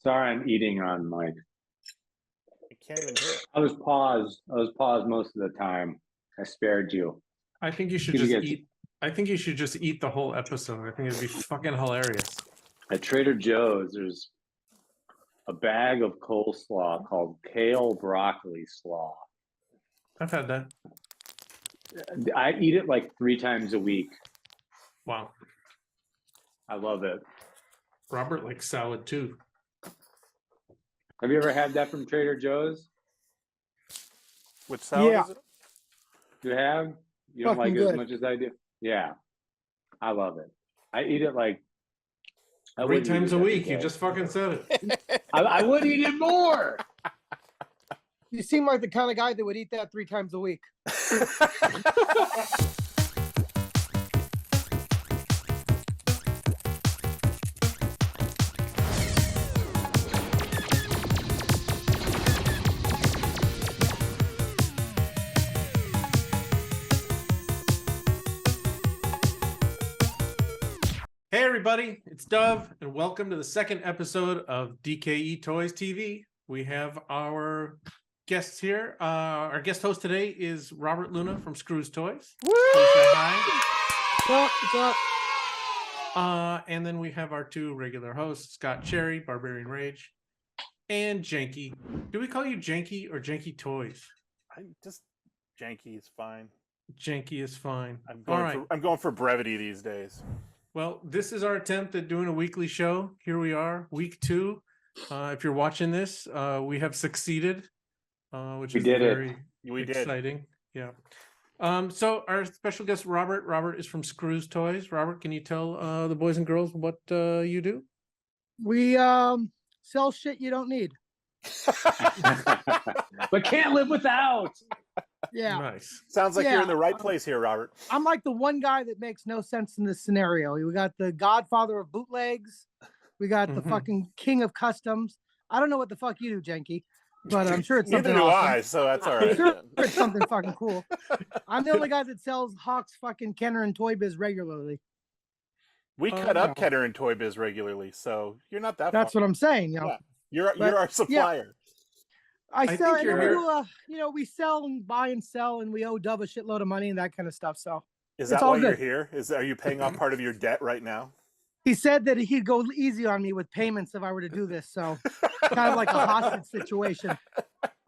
Sorry, I'm eating on mic. I can't even hear it. I was paused most of the time. I spared you. I think you should just eat. I think you should just eat the whole episode. I think it'd be fucking hilarious. At Trader Joe's, there's a bag of coleslaw called kale broccoli slaw. I've had that. I eat it like 3 times a week. Wow. I love it. Robert likes salad too. Have you ever had that from Trader Joe's? Which salad Yeah. is it? You have? You don't like Fucking it as good. much as I do? Yeah. I love it. I eat it like 3 times a week. You just fucking said it. I would eat it more. You seem like the kind of guy that would eat that 3 times a week. Hey everybody, it's Dove, and welcome to the second episode of DKE Toys TV. We have our guests here. Our guest host today is Robert Luna from Scrooze Toys. Woo! Please say hi. What's up? And then we have our 2 regular hosts, Scott Cherry, Barbarian Rage, and Janky. Do we call you Janky or Janky Toys? Just Janky is fine. Janky is fine. I'm going for brevity these days. Well, this is our attempt at doing a weekly show. Here we are, week 2. If you're watching this, we have succeeded, which is very exciting. Yeah. So our special guest, Robert is from Scrooze Toys. Robert, can you tell the boys and girls what you do? We sell shit you don't need. But can't live without. Yeah. Nice. Sounds like Yeah, you're in the right place here, Robert. I'm like the one guy that makes no sense in this scenario. We got the godfather of bootlegs. We got the fucking king of customs. I don't know what the fuck you do, Janky, but I'm sure it's something Neither do awesome. I, so that's all I'm right. sure it's something fucking cool. I'm the only guy that sells Hawk's fucking Kenner and Toy Biz regularly. We cut up Kenner and Toy Biz regularly, so you're not that That's far. what I'm saying. You know, Yeah. You're our supplier. I sell, think and you're we here. do, we sell and buy and sell, and we owe Dove a shitload of money and that kind of stuff. So Is it's that all why you're good. here? Are you paying off part of your debt right now? He said that he'd go easy on me with payments if I were to do this. So kind of like a hostage situation.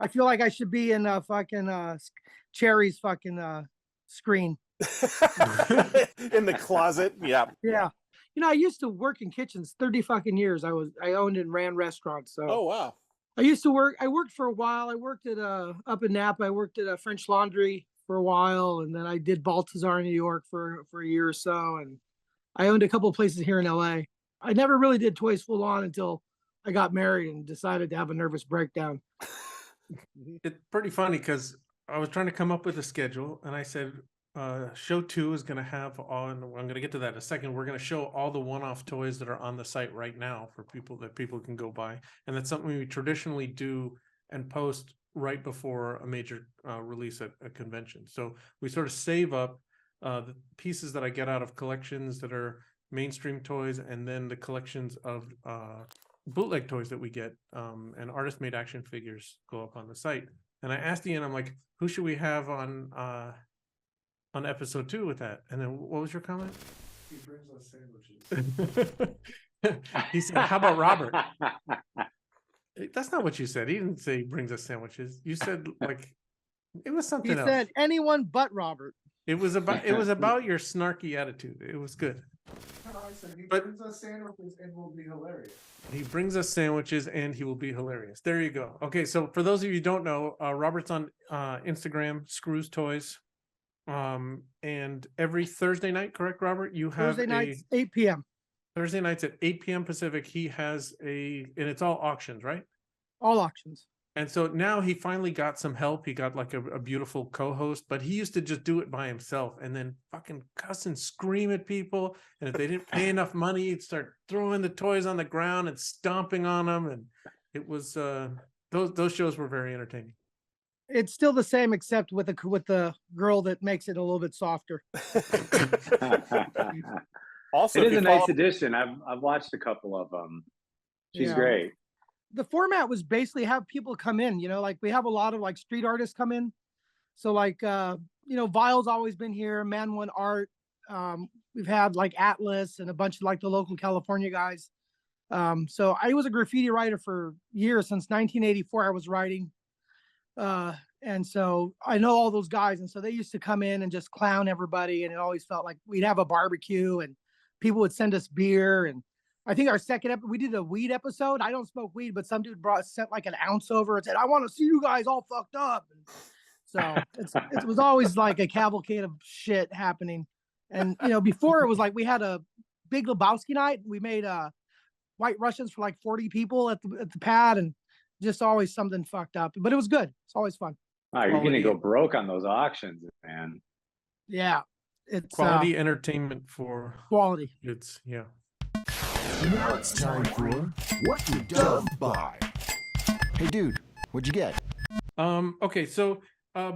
I feel like I should be in fucking Cherry's fucking screen. In the closet? Yeah. Yeah. I used to work in kitchens 30 fucking years. I owned and ran restaurants. So Oh, wow. I worked for a while. I worked at up in Napa. I worked at a French Laundry for a while, and then I did Baltazar in New York for a year or so, and I owned a couple of places here in LA. I never really did toys full on until I got married and decided to have a nervous breakdown. It's pretty funny because I was trying to come up with a schedule, and I said, show 2 is going to have on, I'm going to get to that in a second. We're going to show all the one-off toys that are on the site right now for people can go buy. And that's something we traditionally do and post right before a major release at a convention. So we sort of save up the pieces that I get out of collections that are mainstream toys, and then the collections of bootleg toys that we get, and artist-made action figures go up on the site. And I asked Ian, I'm like, who should we have on episode 2 with that? And then what was your comment? He brings us sandwiches. He said, how about Robert? That's not what you said. He didn't say he brings us sandwiches. You said like it was something He else. said anyone but Robert. It was about your snarky attitude. It was good. But brings us sandwiches and will be hilarious. he brings us sandwiches and he will be hilarious. There you go. Okay, so for those of you who don't know, Robert's on Instagram, Scrooze Toys. And every Thursday night, correct, Robert? You have Thursday nights, 8 p.m. Thursday nights at 8 p.m. Pacific. He has and it's all auctions, right? All auctions. And so now he finally got some help. He got like a beautiful co-host, but he used to just do it by himself and then fucking cuss and scream at people. And if they didn't pay enough money, he'd start throwing the toys on the ground and stomping on them. And it was those shows were very entertaining. It's still the same, except with the girl that makes it a little bit softer. Also, it is a nice addition. I've watched a couple of them. She's great. the format was basically have people come in, like we have a lot of like street artists come in. So like, Vile's always been here, Man One Art. We've had like Atlas and a bunch of like the local California guys. So I was a graffiti writer for years. Since 1984, I was writing. And so I know all those guys. And so they used to come in and just clown everybody. And it always felt like we'd have a barbecue and people would send us beer. And I think our second episode, we did a weed episode. I don't smoke weed, but some dude sent like an ounce over and said, I want to see you guys all fucked up. And so it was always like a cavalcade of shit happening. And, before it was like we had a big Lebowski night. We made White Russians for like 40 people at the pad, and just always something fucked up. But it was good. It's always fun. Oh, you're going to go broke on those auctions, man. Yeah. It's quality entertainment for quality. It's, yeah. Now it's time for What You Dove Buy. Hey, dude, what'd you get? Okay, so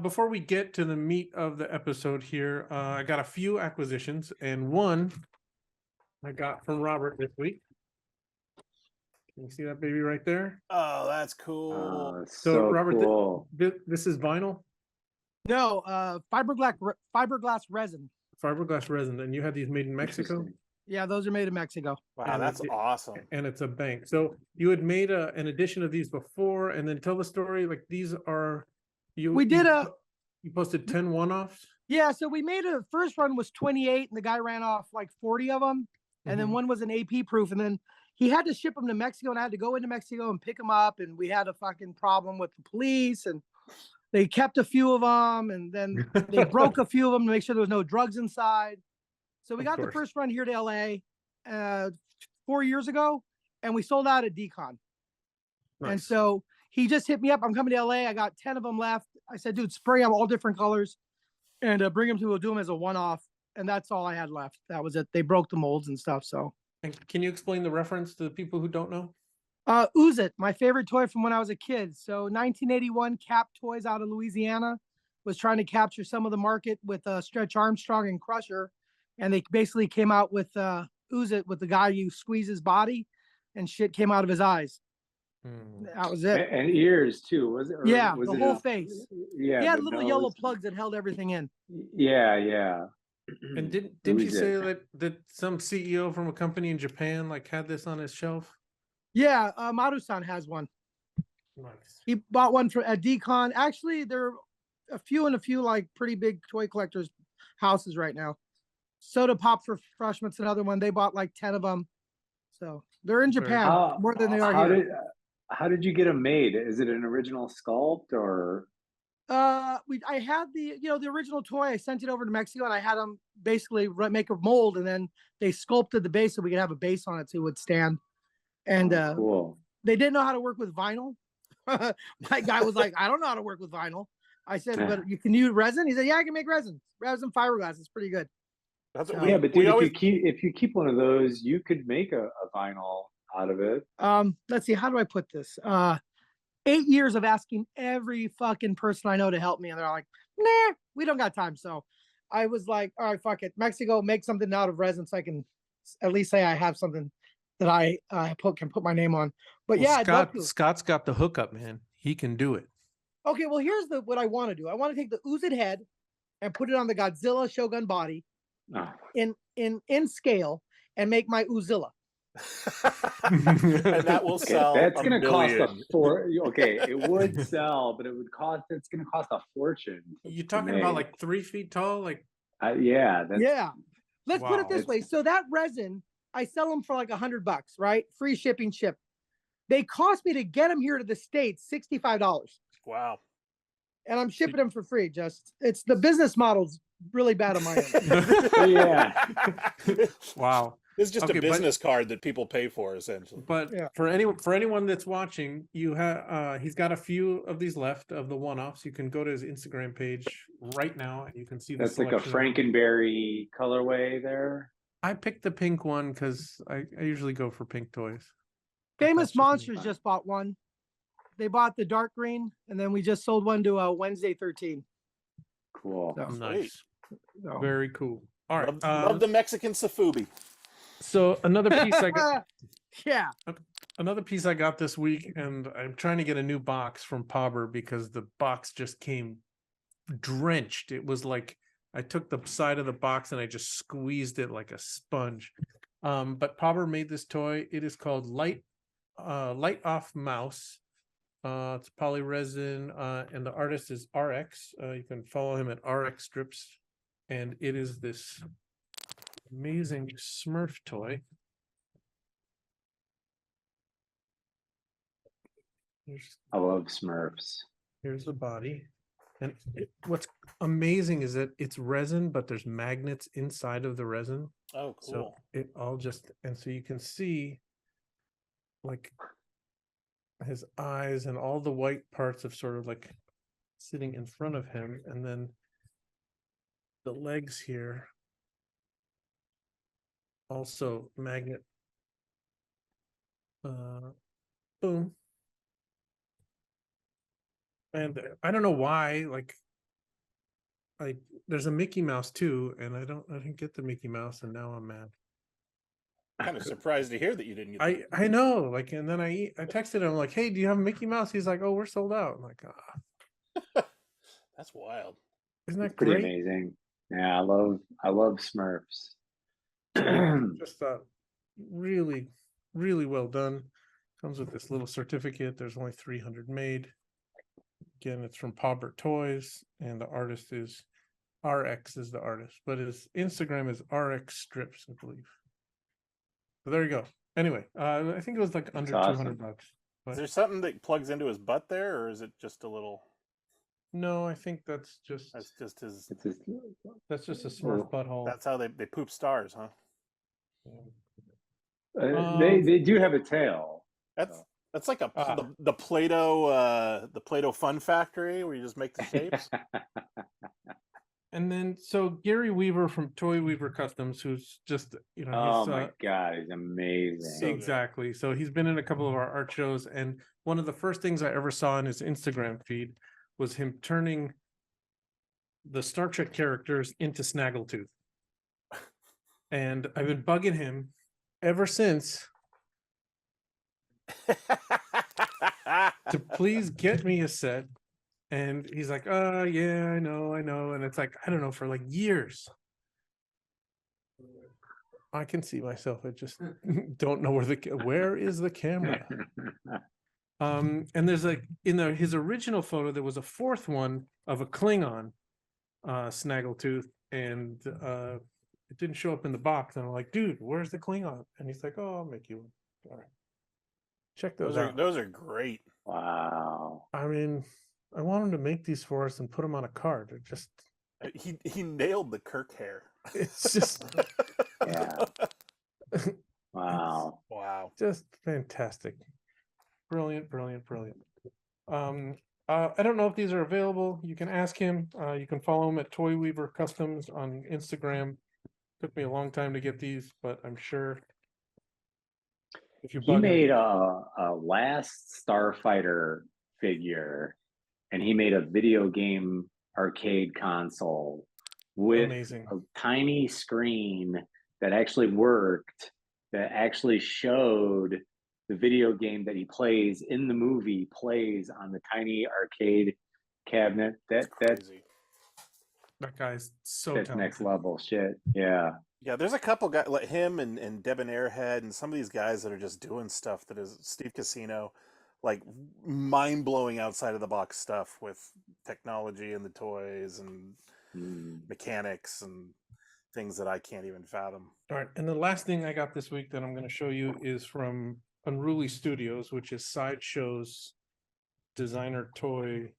before we get to the meat of the episode here, I got a few acquisitions, and one I got from Robert this week. Can you see that baby right there? Oh, that's cool. So Robert, cool. this is vinyl? No, fiberglass resin. Fiberglass resin, and you had these made in Mexico? Interesting. Yeah, those are made in Mexico. Wow, And that's awesome. And it's a bank. So you had made an edition of these before, and then tell the story. Like these are you. You posted 10 one-offs. Yeah, so we made first run was 28, and the guy ran off like 40 of them, and then one was an AP proof, and then he had to ship them to Mexico, and I had to go into Mexico and pick them up, and we had a fucking problem with the police, and they kept a few of them, and then they broke a few of them to make sure there was no drugs inside. So we got the first run here to LA 4 years ago, and we sold out at DKE. Nice. And so he just hit me up. I'm coming to LA. I got 10 of them left. I said, dude, spray them all different colors and bring them to, we'll do them as a one-off. And that's all I had left. That was it. They broke the molds and stuff. So. And can you explain the reference to the people who don't know? Ooze It, my favorite toy from when I was a kid. So 1981, Cap Toys out of Louisiana was trying to capture some of the market with Stretch Armstrong and Crusher. And they basically came out with Ooze It, with the guy you squeeze his body and shit came out of his eyes. That was it. And ears too, was it? Or Yeah, was the it whole face. Yeah. He had the little yellow nose. plugs that held everything in. Yeah. And didn't you Ooze say It. that some CEO from a company in Japan like had this on his shelf? Yeah, Maru-san has one. Nice. He bought one at DKE. Actually, there are a few like pretty big toy collectors' houses right now. Soda Pop for Freshman's another one. They bought like 10 of them. So they're in Japan more than they are here. How did you get them made? Is it an original sculpt or? I had the original toy. I sent it over to Mexico, and I had them basically make a mold, and then they sculpted the base so we could have a base on it so it would stand. And Cool. They didn't know how to work with vinyl. My guy was like, I don't know how to work with vinyl. I said, but you can use resin? He said, yeah, I can make resin fiberglass. It's pretty good. That's So, what Yeah, but dude, always... if you keep one of those, you could make a vinyl out of it. Let's see, how do I put this? 8 years of asking every fucking person I know to help me, and they're like, nah, we don't got time. So I was like, all right, fuck it. Mexico, make something out of resin so I can at least say I have something that I can put my name on. But Well, yeah, I'd love to. Scott's got the hookup, man. He can do it. Okay, well, here's what I want to do. I want to take the Ooze It head and put it on the Godzilla Shogun body Oh. in scale and make my Oozilla. And that will sell. That's $1 going to cost billion. Okay, it would sell, but it's going to cost a fortune. You're talking about like 3 feet tall, like Yeah. Yeah. Let's put it Wow. this way. So that resin, I sell them for like $100, right? Free shipping ship. They cost me to get them here to the States $65. Wow. And I'm shipping them for free. It's the business model's really bad on my end. Yeah. wow. It's just Okay, a business card that people pay for, essentially. But Yeah. for anyone that's watching, you have he's got a few of these left of the one-offs. You can go to his Instagram page right now and you can see the That's like a selection of them. Frankenberry colorway there. I picked the pink one because I usually go for pink toys. Famous That's just me. Monsters just bought one. They bought the dark green, and then we just sold one to Wednesday 13. Cool. So, Nice. so. Very cool. All right. Love the Mexican Safubi. So another piece I got. Yeah. another piece I got this week, and I'm trying to get a new box from Pauber because the box just came drenched. It was like I took the side of the box and I just squeezed it like a sponge. But Pauber made this toy. It is called Light Off Mouse. It's polyresin, and the artist is RX. You can follow him at RX Strips, and it is this amazing Smurf toy. I love Smurfs. Here's the body. And what's amazing is that it's resin, but there's magnets inside of the resin. Oh, So cool. it all just, and so you can see like his eyes and all the white parts of sort of like sitting in front of him. And then the legs here also magnet. Boom. And I don't know why, like there's a Mickey Mouse too, and I didn't get the Mickey Mouse, and now I'm mad. Kind of surprised to hear that you didn't get I know, like, and then I texted him like, hey, do you have a Mickey Mouse? He's like, oh, we're sold out. I'm like, That's wild. isn't that Pretty great? amazing. Yeah, I love Smurfs. Just really, really well done. Comes with this little certificate. There's only 300 made. Again, it's from Pauber Toys, and the artist is RX is the artist, but his Instagram is RX Strips, I believe. So there you go. Anyway, I think it was like under That's 200 awesome. bucks. Is there something that plugs into his butt there, or is it just a little? No, I think that's just That's just his. It's just, a Smurf butthole. That's how they poop stars, huh? they do have a tail. That's like a Ah. the Play-Doh Fun Factory where you just make the shapes. And then so Gary Weaver from Toy Weaver Customs, who's just Oh he's my God, he's amazing. So good. exactly. So he's been in a couple of our art shows, and one of the first things I ever saw in his Instagram feed was him turning the Star Trek characters into Snaggletooth. And I've been bugging him ever since to please get me a set. And he's like, yeah, I know. And it's like, I don't know, for like years. I can see myself. I just don't know where is the camera? And there's like in his original photo, there was a fourth one of a Klingon Snaggletooth, and it didn't show up in the box. And I'm like, dude, where's the Klingon? And he's like, oh, I'll make you one. All right. Check those out. Those are great. Wow. I mean, I want him to make these for us and put them on a card. It just He nailed the Kirk hair. it's just Yeah. Wow. Wow. just fantastic. Brilliant. I don't know if these are available. You can ask him. You can follow him at Toy Weaver Customs on Instagram. Took me a long time to get these, but I'm sure if you He bug him, made a last Starfighter figure, and he made a video game arcade console with amazing. a tiny screen that actually worked, that actually showed the video game that he plays in the movie plays on the tiny arcade cabinet. That's Crazy. That guy's so that's talented. next level shit. Yeah. Yeah, there's a couple guys like him and Debonair Head and some of these guys that are just doing stuff that is Steve Casino, like mind-blowing outside of the box stuff with technology and the toys and mechanics and things that I can't even fathom. All right, and the last thing I got this week that I'm going to show you is from Unruly Studios, which is Sideshow's designer toy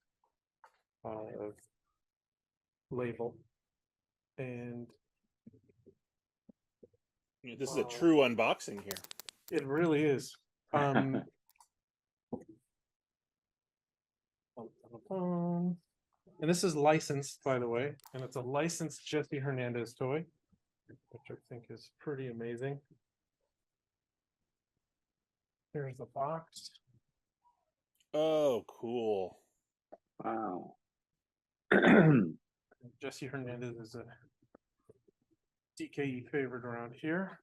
label, and Yeah, this is a true unboxing here. it really is. And this is licensed, by the way, and it's a licensed Jesse Hernandez toy, which I think is pretty amazing. Here's the box. Oh, cool. Wow. Jesse Hernandez is a DKE favorite around here.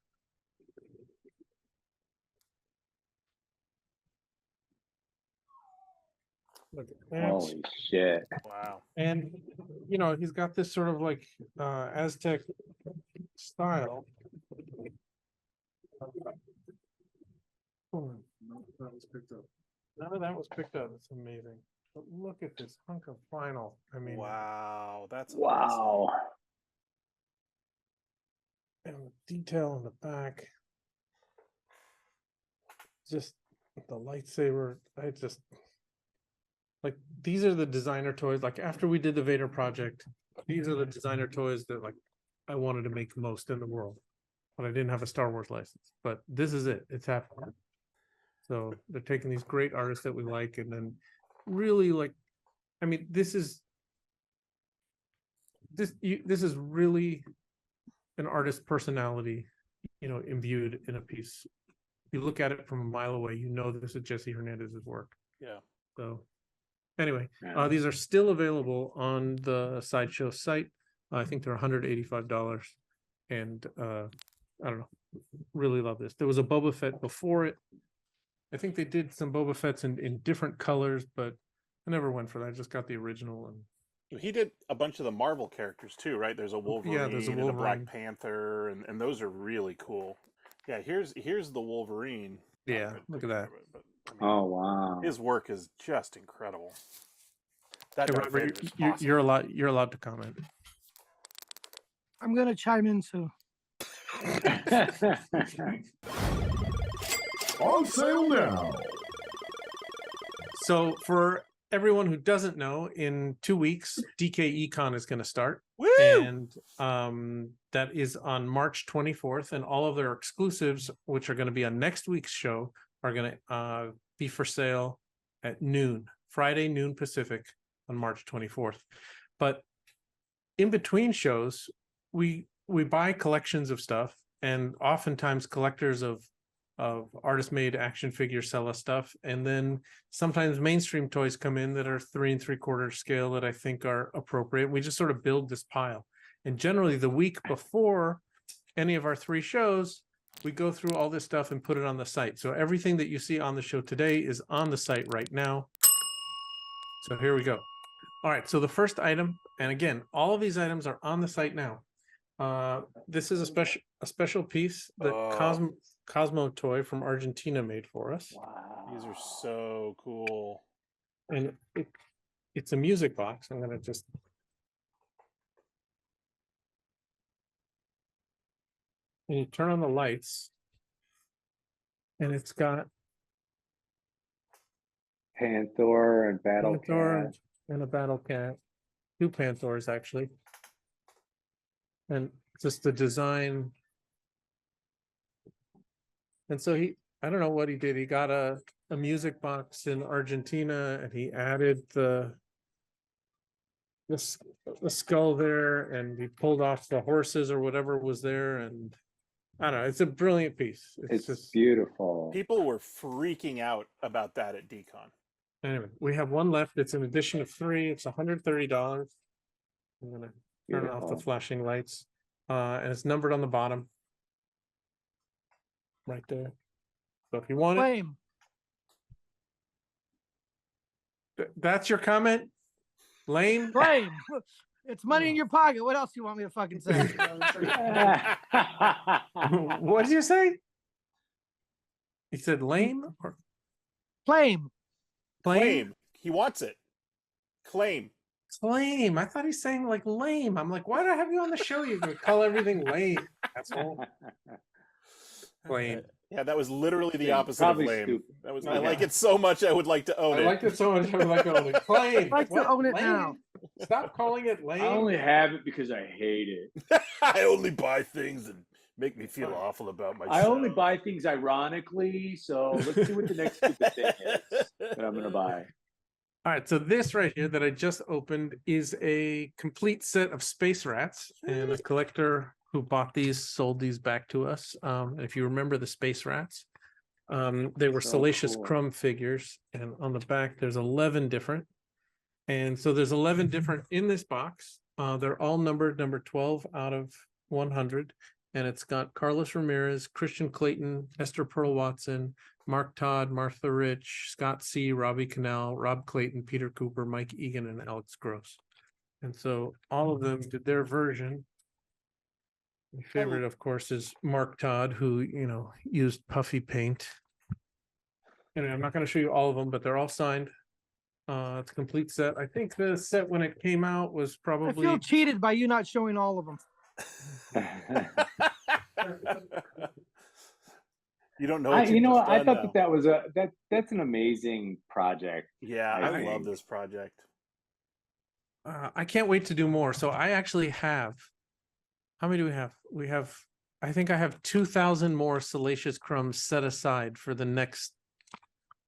Look at that. Holy shit. Wow. And you know, he's got this sort of like Aztec style. Hold on. That was picked up. None of that was picked up. It's amazing. But look at this hunk of vinyl. I mean, Wow, that's awesome. Wow. and the detail in the back. Just the lightsaber. I just like these are the designer toys. Like after we did the Vader project, these are the designer toys that like I wanted to make most in the world, but I didn't have a Star Wars license. But this is it. It's happening. So they're taking these great artists that we like, and then really like, I mean, this is really an artist's personality, you know, imbued in a piece. You look at it from a mile away, you know this is Jesse Hernandez's work. Yeah. So anyway, Yeah. these are still available on the Sideshow site. I think they're $185, and I don't know, really love this. There was a Boba Fett before it. I think they did some Boba Fett's in different colors, but I never went for that. I just got the original. And He did a bunch of the Marvel characters too, right? There's a Wolverine, there's a and a Wolverine. Black Panther, and those are really cool. Yeah, here's the Wolverine. Yeah, look at that. But, I mean, Oh wow. his work is just incredible. That Hey, Darth Robert, Vader is awesome. you're allowed to comment. I'm gonna chime in too. On sale now. So for everyone who doesn't know, in 2 weeks, DKE Con is going to start. Woo! And that is on March 24th, and all of their exclusives, which are going to be on next week's show, are going to be for sale at noon, Friday noon Pacific on March 24th. But in between shows, we buy collections of stuff, and oftentimes collectors of artist-made action figures sell us stuff, and then sometimes mainstream toys come in that are 3 3/4 scale that I think are appropriate. We just sort of build this pile, and generally the week before any of our 3 shows, we go through all this stuff and put it on the site. So everything that you see on the show today is on the site right now. So here we go. All right, so the first item, and again, all of these items are on the site now. This is a special piece that Cosmo Toy from Argentina made for us. Wow. These are so cool. And it's a music box. I'm gonna just and you turn on the lights, and it's got Panther and Battle Panther Cat. and a Battle Cat, 2 Panthers actually, and just the design. And so I don't know what he did. He got a music box in Argentina, and he added the skull there, and he pulled off the horses or whatever was there, and I don't know. It's a brilliant piece. It's just beautiful. People were freaking out about that at DCon. anyway. We have one left. It's an edition of 3. It's $130. I'm gonna turn off the Beautiful. flashing lights, and it's numbered on the bottom, right there. So if you want it, Flame. that's your comment. Lame. Flame. It's money in your pocket. What else do you want me to fucking say? What did you say? He said lame or Flame. Claim. He wants it. Claim. Claim. I thought he's saying like lame. I'm like, why do I have you on the show? You can call everything lame. That's all. Claim. Yeah, that was literally the Yeah, opposite probably of lame. stupid. That was. Yeah. I like it so much. I would like to own I it. liked it so much. I would like to own it. Claim. I'd like to What? own it Lame? now. Stop calling it lame. I only have it because I hate it. I only buy things that make me feel awful about myself. I only buy things ironically, so let's see what the next stupid thing is that I'm gonna buy. All right, so this right here that I just opened is a complete set of Space Rats, and the collector who bought these sold these back to us. And if you remember the Space Rats, they were So Salacious cool. Crumb figures, and on the back there's 11 different. And so there's 11 different in this box. They're all numbered number 12 out of 100. And it's got Carlos Ramirez, Christian Clayton, Esther Pearl Watson, Mark Todd, Martha Rich, Scott C., Robbie Cannell, Rob Clayton, Peter Cooper, Mike Egan, and Alex Gross. And so all of them did their version. My favorite, of course, is Mark Todd, who, used puffy paint. And I'm not going to show you all of them, but they're all signed. It's a complete set. I think the set when it came out was probably. I feel cheated by you not showing all of them. You don't know. I thought that was that's an amazing project. Yeah, I love this project. I can't wait to do more. So I actually have. How many do we have? I think I have 2,000 more Salacious Crumbs set aside for the next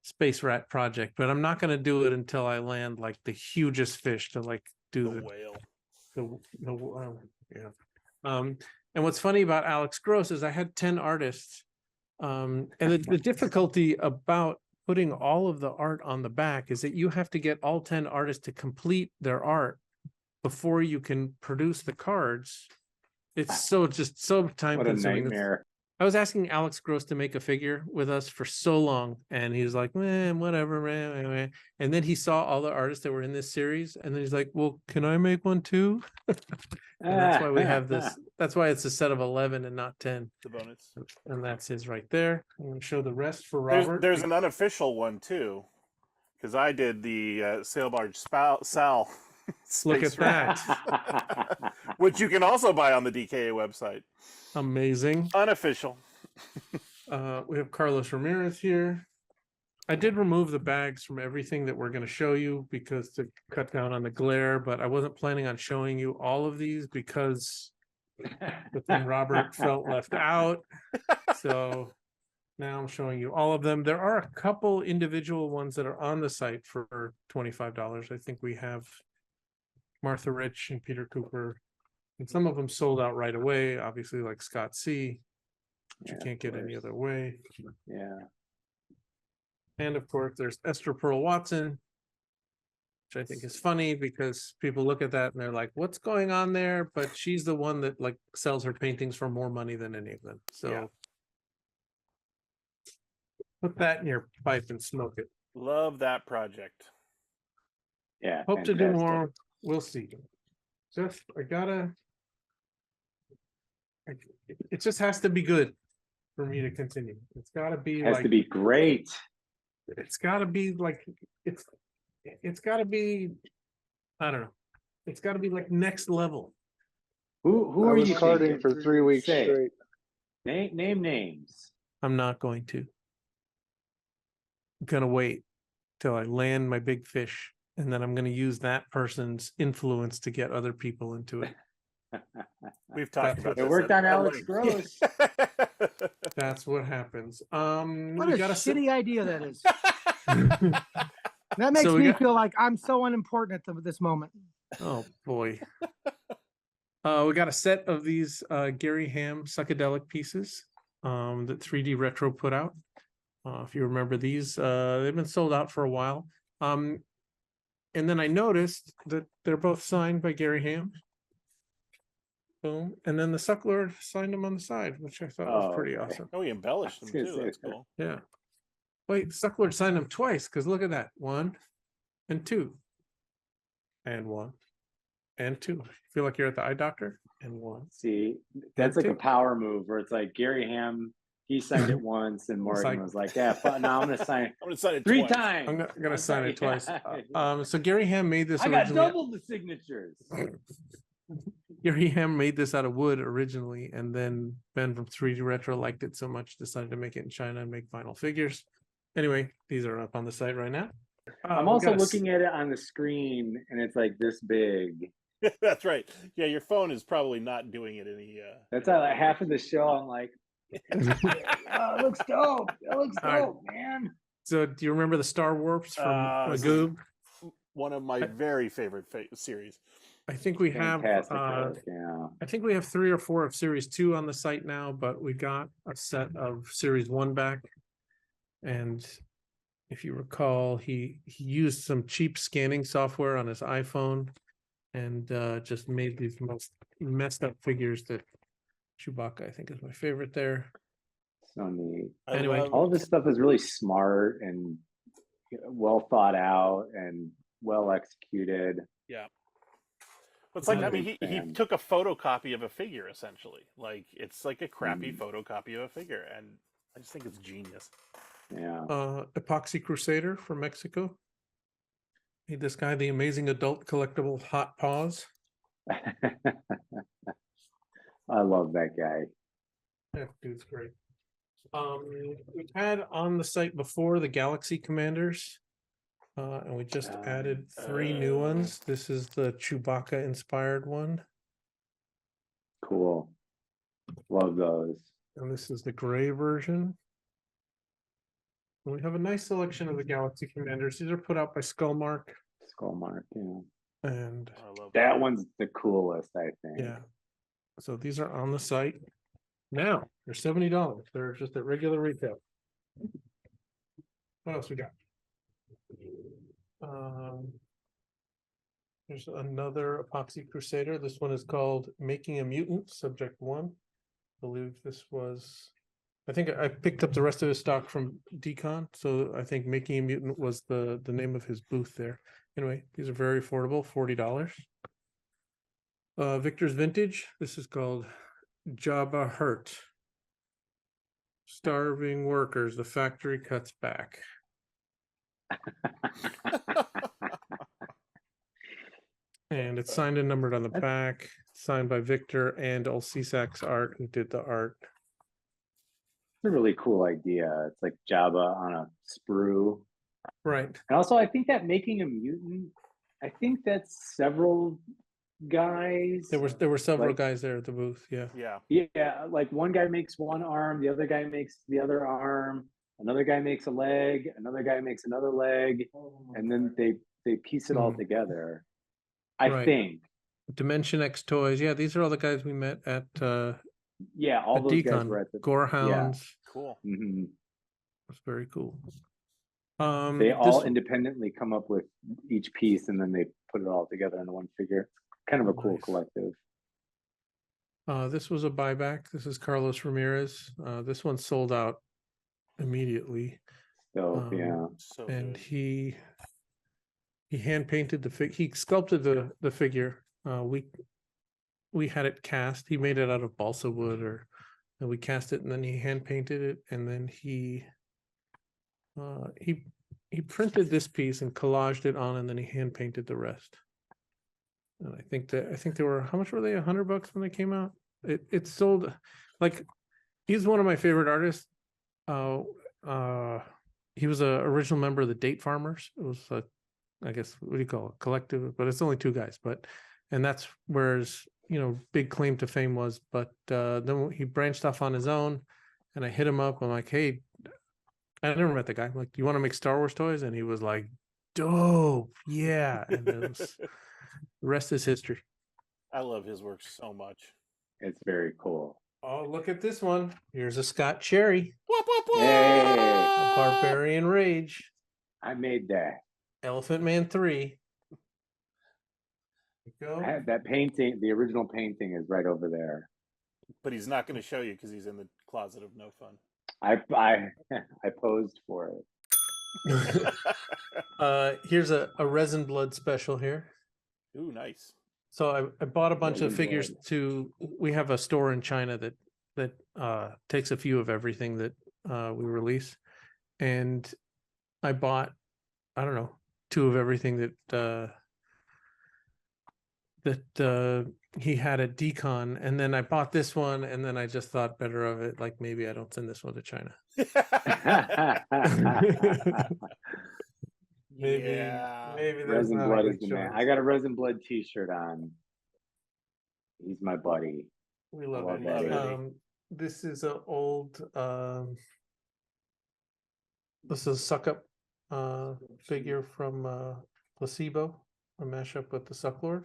Space Rat project, but I'm not going to do it until I land like the hugest fish to like do the whale. Yeah. And what's funny about Alex Gross is I had 10 artists. And the difficulty about putting all of the art on the back is that you have to get all 10 artists to complete their art before you can produce the cards. It's so time What a consuming. nightmare. I was asking Alex Gross to make a figure with us for so long, and he was like, man, whatever, man. And then he saw all the artists that were in this series, and then he's like, well, can I make one too? And that's why we have this. That's why it's a set of 11 and not 10. The bonus. And that's his right there. I'm going to show the rest for Robert. There's an unofficial one too, because I did the sail barge Sal. Look at that. Which you can also buy on the DKE website. Amazing. Unofficial. We have Carlos Ramirez here. I did remove the bags from everything that we're going to show you because to cut down on the glare, but I wasn't planning on showing you all of these because the thing Robert felt left out. So now I'm showing you all of them. There are a couple individual ones that are on the site for $25. I think we have Martha Rich and Peter Cooper. And some of them sold out right away, obviously, like Scott C., which you can't get any other way. Yeah. And of course, there's Esther Pearl Watson, which I think is funny because people look at that and they're like, what's going on there? But she's the one that like sells her paintings for more money than any of them. So put that in your pipe and smoke it. Love that project. Yeah. Hope to do more. We'll see. It just has to be good for me to continue. It's got to be has to be great. It's got to be like it's got to be, I don't know. It's got to be like next level. Who are you carding for 3 weeks Say, straight? Name names. I'm not going to. I'm gonna wait till I land my big fish, and then I'm gonna use that person's influence to get other people into it. We've talked about It this worked at on Alex length. Gross. That's what happens. What we a gotta shitty idea that is. That makes So we me got- feel like I'm so unimportant at this moment. Oh boy. We got a set of these Gary Ham psychedelic pieces that 3D Retro put out. If you remember these, they've been sold out for a while. And then I noticed that they're both signed by Gary Ham. Boom. And then the Sucklord signed them on the side, which I thought was pretty awesome. Oh, he embellished them I was gonna too. say That's that. cool. Yeah. Wait, Sucklord signed them twice because look at that. 1 and 2. And 1 and 2. Feel like you're at the eye doctor? And 1. See, that's like two. a power move where it's like Gary Ham, he signed it once, and Morgan like- was like, "Yeah, now I'm gonna sign I'm gonna sign it 3 twice. times. I'm gonna sign it twice. Yeah. So Gary Ham made this I got originally. double the signatures. Gary Ham made this out of wood originally, and then Ben from 3D Retro liked it so much, decided to make it in China and make vinyl figures. Anyway, these are up on the site right now. I'm we also got a looking at it on the screen, and it's like this big. That's right. Yeah, your phone is probably not doing it any. That's how like, half of the show. I'm like, oh, it looks dope. It looks All right. dope, man. So, do you remember the Star Warps from this is Magoob? one of my very favorite series. I think we have. Fantastic work, yeah. I think we have 3 or 4 of Series 2 on the site now, but we got a set of Series 1 back. And if you recall, he used some cheap scanning software on his iPhone and just made these most messed up figures that Chewbacca, I think, is my favorite there. So neat. Anyway. All of this stuff is really smart and well thought out and well executed. Yeah. It's like, I'm a I mean, big he fan. took a photocopy of a figure, essentially. Like, it's like a crappy Mm. photocopy of a figure, and I just think it's genius. Yeah. Epoxy Crusader from Mexico. Hey, this guy, the amazing adult collectible Hot Paws. I love that guy. That dude's great. We've had on the site before the Galaxy Commanders, and we just added 3 new ones. This is the Chewbacca inspired one, Cool. Love those. and this is the gray version. And we have a nice selection of the Galaxy Commanders. These are put out by Skullmark, Skullmark, yeah. and I love That one's the coolest, I think. yeah. So these are on the site now. They're $70. They're just at regular retail. What else we got? There's another Epoxy Crusader. This one is called Making a Mutant, Subject 1. I believe this was, I think I picked up the rest of his stock from Decon, so I think Making a Mutant was the name of his booth there. Anyway, these are very affordable, $40. Viktor's Vintage. This is called Jabba Hurt. Starving workers, the factory cuts back. And it's signed and numbered on the back, signed by Viktor and Olsisak's art, who did the art. It's a really cool idea. It's like Jabba on a sprue. Right. And also, I think that Making a Mutant, I think that's several guys. There were several like- guys there at the booth. Yeah. Yeah. Yeah, like one guy makes one arm, the other guy makes the other arm, another guy makes a leg, another guy makes another leg, and then they piece it all together. I Right. think. Dimension X Toys. Yeah, these are all the guys we met at Yeah, all at those guys Decon. were at the. Gorehounds. Cool. Mhm. That's very cool. They all this- independently come up with each piece, and then they put it all together into one figure. Kind of a cool Nice. collective. This was a buyback. This is Carlos Ramirez. This one sold out immediately. So yeah, So And good. he hand painted he sculpted the figure. We had it cast. He made it out of balsa wood, and we cast it, and then he hand painted it, and then he printed this piece and collaged it on, and then he hand painted the rest. And I think they were, how much were they? $100 when they came out. It sold, like, he's one of my favorite artists. He was a original member of the Date Farmers. It was I guess, what do you call it, collective, but it's only 2 guys, and that's where his, big claim to fame was. But then he branched off on his own, and I hit him up. I'm like, hey, I never met the guy. I'm like, you want to make Star Wars toys? And he was like, dope, yeah. And it was, the rest is history. I love his work so much. it's very cool. Oh, look at this one. Here's a Scott Cherry, Whoop, whoop, whoop! Hey. a Barbarian Rage, I made that. Elephant Man 3. There you I go. had that painting. The original painting is right over there. But he's not going to show you because he's in the closet of no fun. I posed for it. Here's a Resin Blood special here. Ooh, nice. So I bought a bunch of Resin figures Blood. we have a store in China that takes a few of everything that we release. And I bought, I don't know, 2 of everything that he had at Decon, and then I bought this one, and then I just thought better of it. Like, maybe I don't send this one to China. Maybe Yeah. there's Resin not a Blood good is the man. choice. I got a Resin Blood T-shirt on. He's my buddy. We love love it. that, Eddie. This is an old this is a suck up figure from Placebo, a mashup with the Sucklord.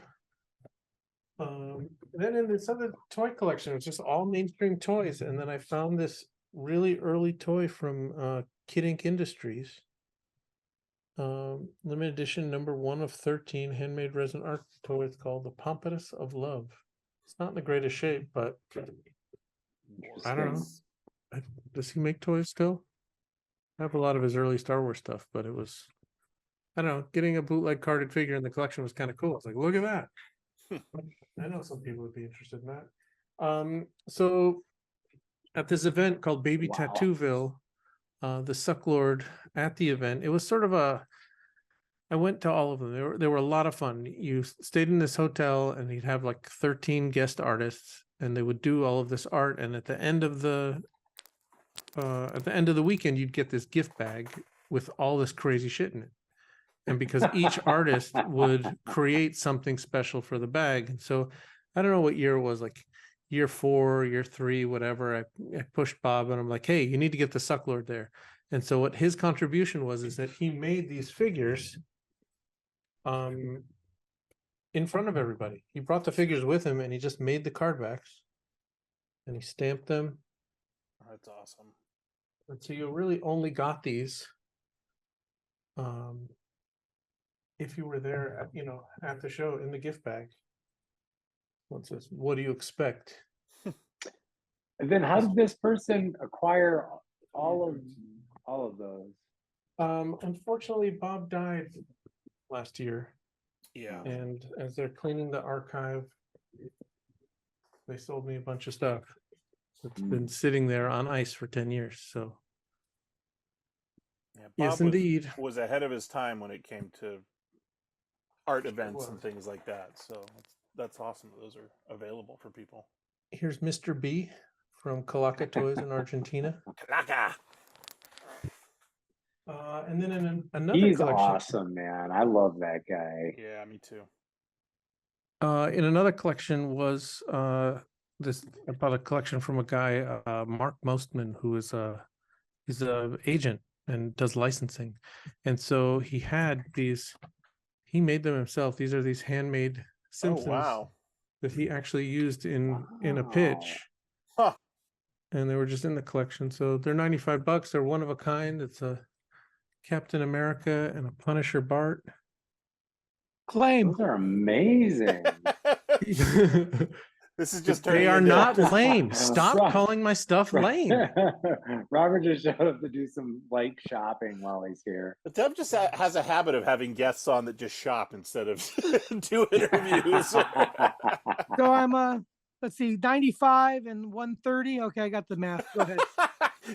Then in this other toy collection, it's just all mainstream toys, and then I found this really early toy from Kid Ink Industries. Limited edition number 1 of 13 handmade resin art toy. It's called the Pompatus of Love. It's not in the greatest shape, but I don't know. Does he make toys still? I have a lot of his early Star Wars stuff, but it was, I don't know, getting a bootleg carded figure in the collection was kind of cool. It's like, look at that. I know some people would be interested in that. So at this event called Baby Wow. Tattooville, the Sucklord at the event, it was sort of I went to all of them. They were a lot of fun. You stayed in this hotel and you'd have like 13 guest artists and they would do all of this art. And at the end of the weekend, you'd get this gift bag with all this crazy shit in it. And because each artist would create something special for the bag. And so I don't know what year it was, like year 4, year 3, whatever. I pushed Bob and I'm like, hey, you need to get the Sucklord there. And so what his contribution was is that he made these figures in front of everybody. He brought the figures with him and he just made the card backs and he stamped them. That's awesome. And so you really only got these if you were there at, at the show in the gift bag. What's this? What do you expect? And then how did this person acquire all of those? Unfortunately, Bob died last year. Yeah. And as they're cleaning the archive, they sold me a bunch of stuff. It's been sitting there on ice for 10 years. So Yeah, Bob yes, indeed. was ahead of his time when it came to art events and things like that. So that's awesome that those are available for people. Here's Mr. B from DKE Toys in Argentina. Kalaka! And then in another He's collection, awesome, man. I love that guy. Yeah, me too. in another collection was this about a collection from a guy, Mark Mostman, who is he's a agent and does licensing, and so he had these. He made them himself. These are these handmade Simpsons Oh, wow. that he actually used in a pitch. Huh. And they were just in the collection. So they're $95. They're one of a kind. It's a Captain America and a Punisher Bart. Claim. Those are amazing. This is just They turning are into- not lame. Stop Right. calling my stuff lame. Robert just showed up to do some light shopping while he's here. But Dev just has a habit of having guests on that just shop instead of do interviews. So I'm let's see, 95 and 130. Okay, I got the math. Go ahead.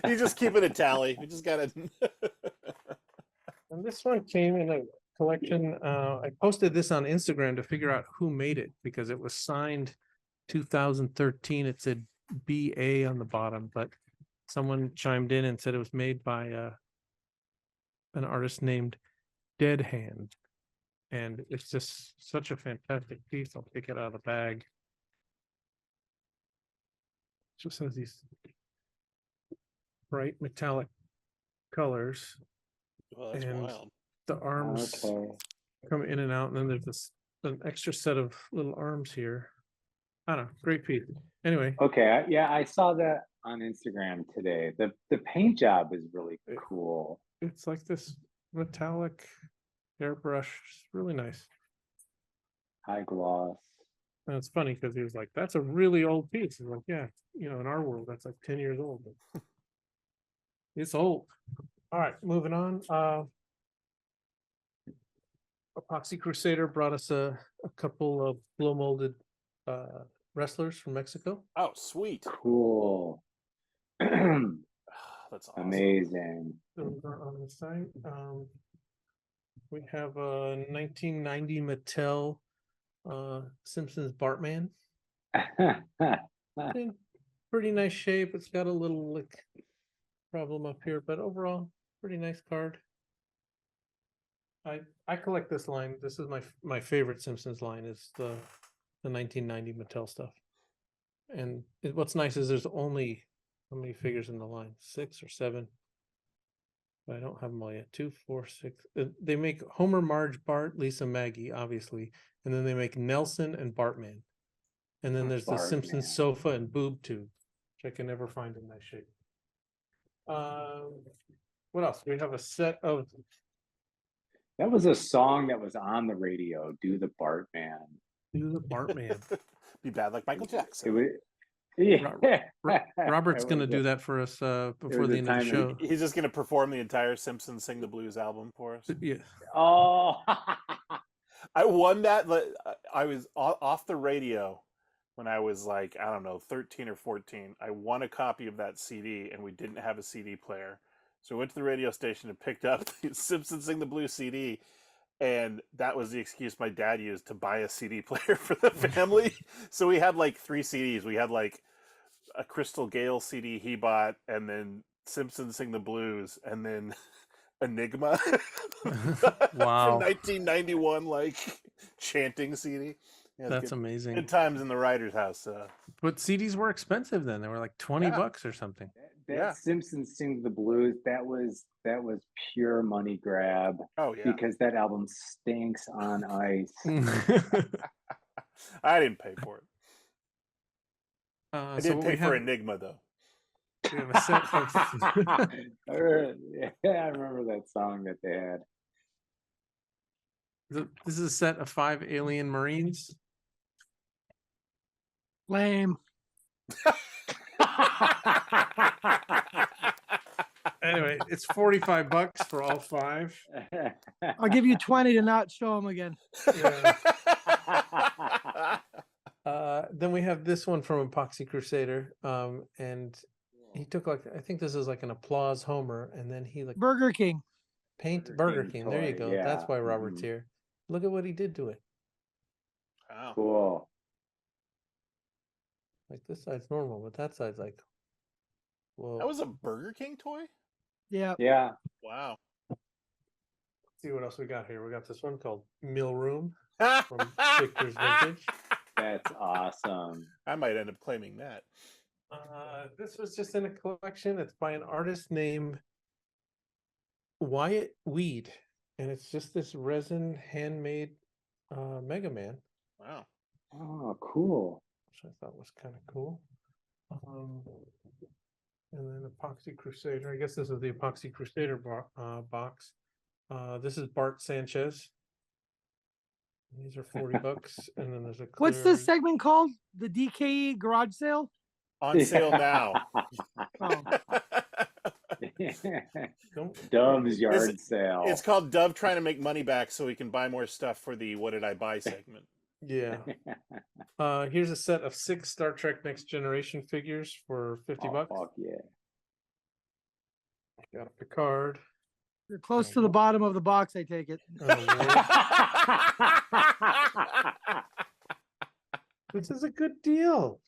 You just keeping a tally. You just gotta. And this one came in a collection. I posted this on Instagram to figure out who made it because it was signed 2013. It said BA on the bottom, but someone chimed in and said it was made by an artist named Dead Hand. And it's just such a fantastic piece. I'll pick it out of the bag. It just has these bright metallic colors. Well, that's And wild. the arms Okay. come in and out, and then there's an extra set of little arms here. I don't know, great piece. Anyway, Okay. Yeah, I saw that on Instagram today. The paint job is really cool. it's like this metallic airbrush, it's really nice. High gloss. And it's funny because he was like, "That's a really old piece." I'm like, "Yeah, in our world, that's like 10 years old. But it's old." All right, moving on. Epoxy Crusader brought us a couple of blow molded wrestlers from Mexico. Oh, sweet. Cool. That's awesome. Amazing. Those are on the site. We have a 1990 Mattel Simpsons Bartman. In pretty nice shape. It's got a little lick problem up here, but overall, pretty nice card. I collect this line. This is my favorite Simpsons line is the 1990 Mattel stuff. And what's nice is there's only how many figures in the line? 6 or 7. But I don't have them all yet. 2, 4, 6. They make Homer, Marge, Bart, Lisa, Maggie, obviously, and then they make Nelson and Bartman. And then there's the Simpsons Bartman. sofa and boob tube, which I can never find in nice shape. What else? We have a set of. That was a song that was on the radio. Do the Bartman. Do the Bartman. Be bad like Michael It Jackson. was Yeah. Robert's It going to was do a- that for us before was the a end of the time show. He's just gonna perform the entire Simpsons Sing the Blues album for us. Yeah. Oh. I won that. I was off the radio when I was like, I don't know, 13 or 14. I won a copy of that CD, and we didn't have a CD player. So I went to the radio station and picked up the Simpsons Sing the Blues CD, and that was the excuse my dad used to buy a CD player for the family. So we had like 3 CDs. We had like a Crystal Gale CD he bought, and then Simpsons Sing the Blues, and then Enigma Wow. from 1991, like chanting CD. Yeah, That's good amazing. times in the writer's house. But CDs were expensive then. They were like 20 Yeah. bucks or something. That Yeah. Simpsons Sing the Blues, that was pure money grab Oh yeah, because that album stinks on ice. I didn't pay for it. I So did what pay we for have, Enigma though. we have a set of Yeah, I remember that song that they had. this is a set of 5 alien marines. Lame. Anyway, it's 45 bucks for all 5. I'll give you 20 to not show them again. Yeah. Then we have this one from Epoxy Crusader. And he took like, I think this is like an applause Homer, and then he like Burger King. paint Burger Burger King King. There you toy, go. yeah. That's why Robert's Mhm. here. Look at what he did to it. Wow. Cool. Like this side's normal, but that side's like, whoa. That was a Burger King toy? Yeah. Yeah. Wow. Let's see what else we got here. We got this one called Mill Room from Viktor's Vintage. That's awesome. I might end up claiming that. This was just in a collection. It's by an artist named Wyatt Weed, and it's just this resin handmade Mega Man, Wow. Oh, cool. which I thought was kind of cool. And then Epoxy Crusader. I guess this is the Epoxy Crusader box. This is Bart Sanchez. These are 40 bucks, and then there's a What's clear- this segment called? The DKE garage sale? On sale now. Oh, Don't- Dove's yard sale. It's called Dove trying to make money back so he can buy more stuff for the What Did I Buy segment. Yeah. Here's a set of 6 Star Trek Next Generation figures for 50 bucks. Fuck yeah. Got a Picard. you're close to the bottom of the box, I take it. This is a good deal.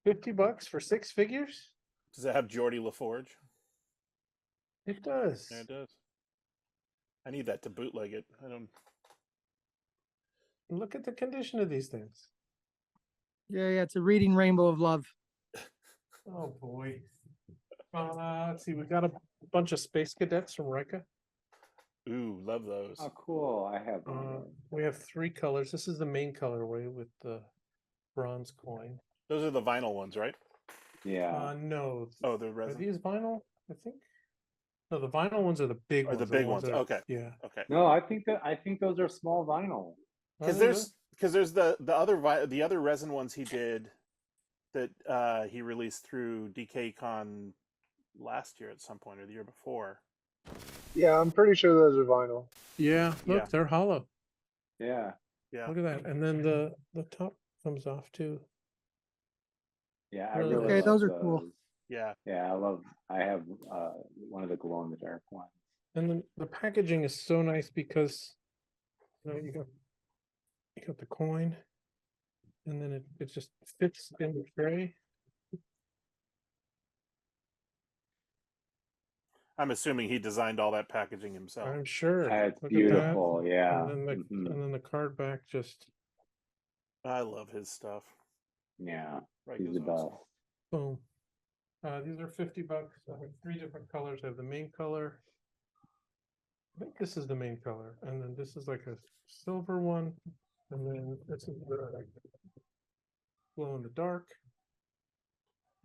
50 bucks for 6 figures? Does it have Geordie LaForge? It does. Yeah, it does. I need that to bootleg it. I don't. Look at the condition of these things. Yeah, it's a reading rainbow of love. Oh boy. Let's see, we got a bunch of Space Cadets from Reka. Ooh, love those. Oh, cool. I have one. of those. We have 3 colors. This is the main colorway with the bronze coin. Those are the vinyl ones, right? Yeah. No. Oh, the Are resin. these vinyl? I think. No, the vinyl ones are the big Are ones. the big ones, that okay. Yeah. Okay. No, I think those are small vinyl. Because there's the other resin ones he did that he released through DKE Con last year at some point or the year before. Yeah, I'm pretty sure those are vinyl. Yeah, look, Yeah. they're hollow. Yeah. Yeah. Look at that. And then the top comes off too. Yeah. I Really really Okay, love those are cool. Yeah. Yeah, I have one of the glow in the dark ones. And then the packaging is so nice because you got the coin, and then it just fits in the tray. I'm assuming he designed all that packaging himself. I'm sure. That's Look at that. beautiful. Yeah. And then Mhm. and then the card back just I love his stuff. Yeah. Right, He's the best. boom. These are 50 bucks. I have 3 different colors. I have the main color. I think this is the main color, and then this is like a silver one, and then this is the glow in the dark.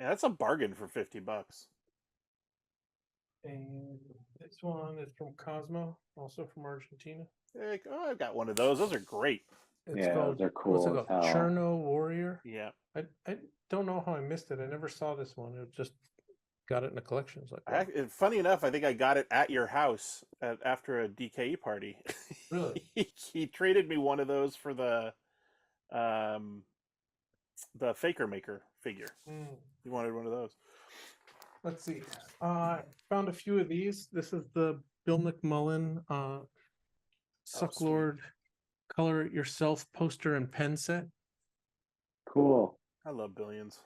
Yeah, that's a bargain for 50 bucks. And this one is from Cosmo, also from Argentina. Like, oh, I've got one of those. Those are great. It's Yeah, called, they're what's it cool as called? hell. Cherno Warrior. Yeah. I don't know how I missed it. I never saw this one. It just got it in a collection. It's like, wow. Funny enough, I think I got it at your house after a DKE party. Really? He traded me one of those for the Faker Maker figure. He wanted one of those. Let's see. Found a few of these. This is the Bill McMullen Sucklord Color It Yourself poster and pen set. Cool. I love Billions.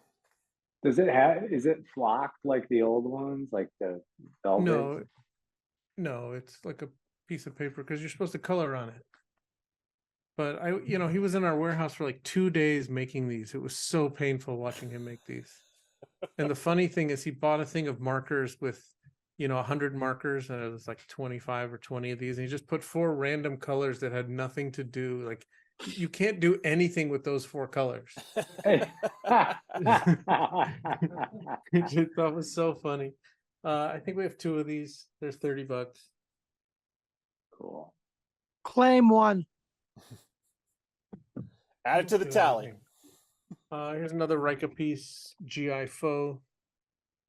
Does it have? Is it flocked like the old ones, like the velvet? No, it's like a piece of paper because you're supposed to color on it. But he was in our warehouse for like 2 days making these. It was so painful watching him make these. And the funny thing is, he bought a thing of markers with, 100 markers, and it was like 25 or 20 of these. And he just put 4 random colors that had nothing to do. Like, you can't do anything with those 4 colors. Which I thought was so funny. I think we have 2 of these. There's $30. Cool. Claim one. Add it to the tally. Here's another Rika piece, GI Foe.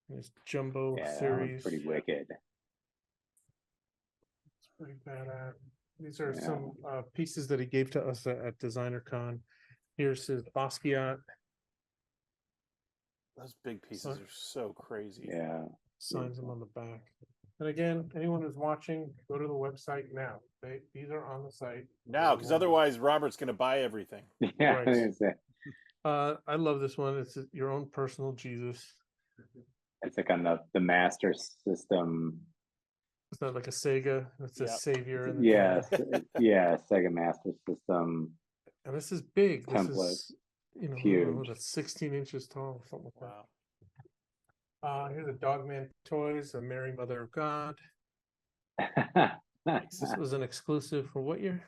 This Jumbo Yeah, that one's series. pretty wicked. It's pretty badass. These are some pieces that he gave to us at Designer Con. Here's his Basquiat. Those big pieces are so crazy. Yeah. Signs them on the back. And again, anyone who's watching, go to the website now. These are on the site. Now, because otherwise Robert's going to buy everything. Yeah. Right. I was gonna say, I love this one. It's your own personal Jesus. it's like on the Master System. It's not like a Sega. It's a Yep. Savior. In the Yeah, corner. yeah, Sega Master System And this is big. This template. is, I don't know, Huge. that's 16 inches tall, something like that. Wow. Here's a Dogman Toys, a Mary Mother of God. This was an exclusive for what year?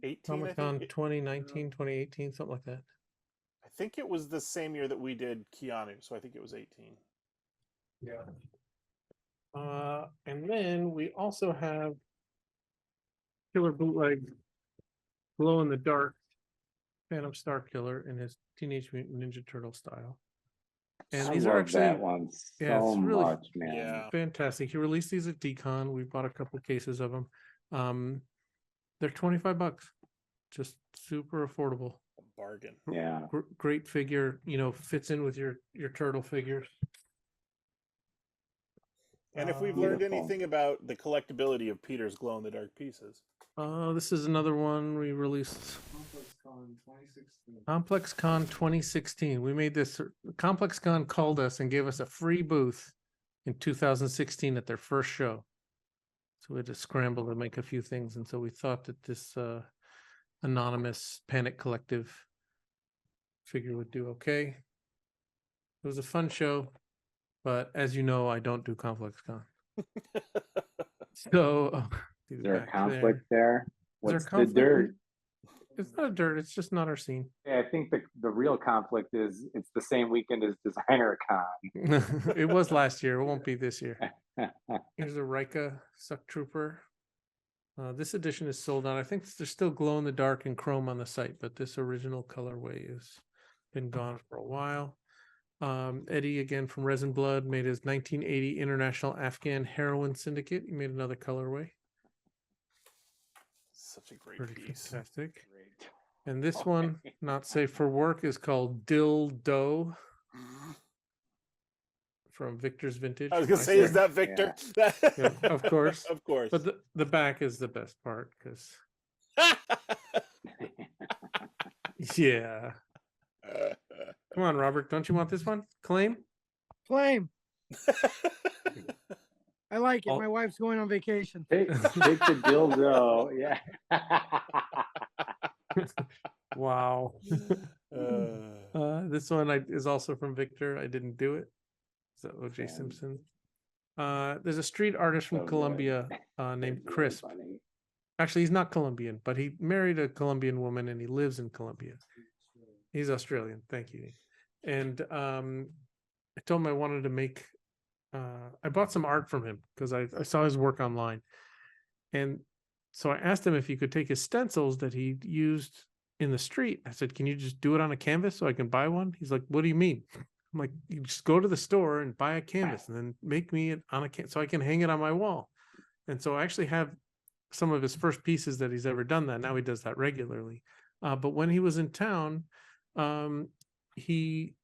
18, Comic Con 2019, 2018, something like that. I think it was the same year that we did Keanu, so I think it was 18. Yeah. And then we also have Killer Bootleg Glow in the Dark Phantom Star Killer in his Teenage Mutant Ninja Turtle style. And I these love are actually that one so really much, man. Yeah. fantastic. He released these at DCon. We bought a couple cases of them. They're $25. Just super affordable. A bargain. Yeah. Great figure, fits in with your turtle figures. And if we've Beautiful. learned anything about the collectability of Peter's glow-in-the-dark pieces. This is another one we released. Complex Con 2016. We made this. Complex Con called us and gave us a free booth in 2016 at their first show. So we had to scramble to make a few things. And so we thought that this anonymous Panic Collective figure would do okay. It was a fun show, but as you know, I don't do Complex Con. So Is there a conflict there? What's the dirt? It's not a dirt. It's just not our scene. Yeah, I think the real conflict is it's the same weekend as Designer Con. It was last year. It won't be this year. Here's a Rika Suck Trooper. This edition is sold out. I think there's still glow in the dark and chrome on the site, but this original colorway has been gone for a while. Eddie, again from Resin Blood, made his 1980 International Afghan Heroin Syndicate. He made another colorway. Such a great Pretty piece. fantastic. Great. And this one, not safe for work, is called Dill Doe from Viktor's Vintage. I was going to say, is that Victor? Yeah, of course. Of course. But the back is the best part because, yeah. Come on, Robert. Don't you want this one? Claim? Claim. I like it. Oh. My wife's going on vacation. Take the dildo. Yeah. Wow. This one is also from Viktor. I didn't do it. So OJ Damn. Simpson. There's a street artist from So good. Colombia named It's really Crisp. funny. Actually, he's not Colombian, but he married a Colombian woman and he lives in Colombia. He's Australian. Thank you. And I told him I wanted to make. I bought some art from him because I saw his work online, and so I asked him if he could take his stencils that he used in the street. I said, can you just do it on a canvas so I can buy one? He's like, what do you mean? I'm like, you just go to the store and buy a canvas and then make me it on a so I can hang it on my wall. And so I actually have some of his first pieces that he's ever done that. Now he does that regularly. But when he was in town, he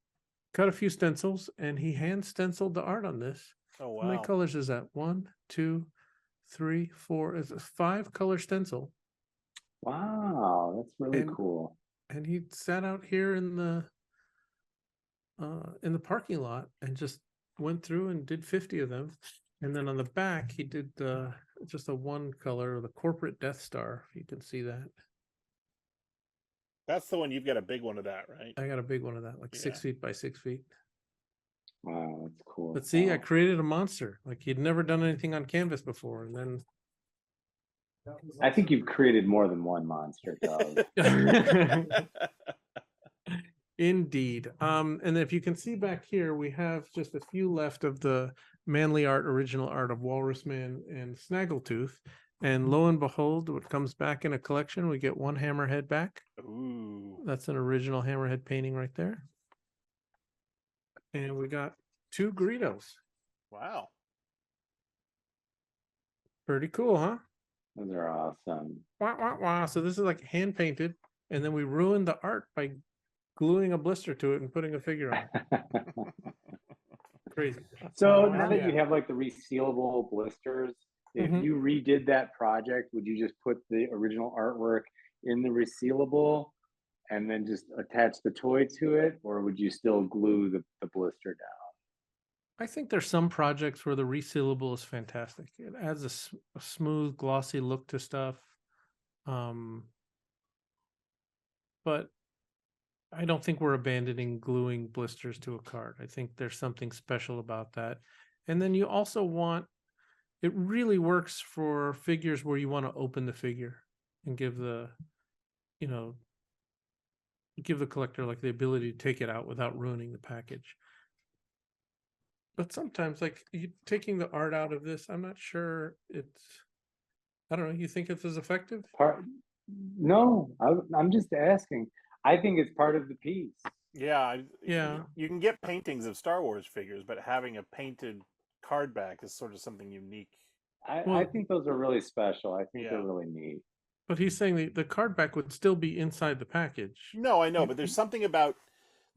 cut a few stencils and he hand stenciled the art on this. Oh, How many wow. colors is that? 1, 2, 3, 4. It's a 5-color stencil. Wow, that's really And- cool. And he sat out here in the parking lot and just went through and did 50 of them. And then on the back, he did just a 1 color, the corporate Death Star. If you can see that. That's the one. You've got a big one of that, right? I got a big one of that, like Yeah. 6 feet by 6 feet. Wow, that's cool. But see, I Wow. created a monster. Like he'd never done anything on canvas before. And then I think you've created more than one monster, Doug. Indeed. And if you can see back here, we have just a few left of the manly art, original art of Walrus Man and Snaggletooth. And lo and behold, what comes back in a collection, we get 1 hammerhead back. Ooh. That's an original hammerhead painting right there. And we got 2 Greedos. Wow. Pretty cool, huh? Those are awesome. Wah, wah, wah. So this is like hand painted. And then we ruined the art by gluing a blister to it and putting a figure on. Crazy. So Oh, now that yeah. you have like the resealable blisters, if Mhm. you redid that project, would you just put the original artwork in the resealable and then just attach the toy to it, or would you still glue the blister down? I think there's some projects where the resealable is fantastic. It adds a smooth, glossy look to stuff. But I don't think we're abandoning gluing blisters to a card. I think there's something special about that. And then you also want, it really works for figures where you want to open the figure and give the, give the collector like the ability to take it out without ruining the package. But sometimes, like you taking the art out of this, I'm not sure I don't know. You think it's as effective? No, I'm just asking. I think it's part of the piece. Yeah. Yeah. You can get paintings of Star Wars figures, but having a painted card back is sort of something unique. I Well- think those are really special. I think they're Yeah. really neat. But he's saying the card back would still be inside the package. No, I know, but there's something about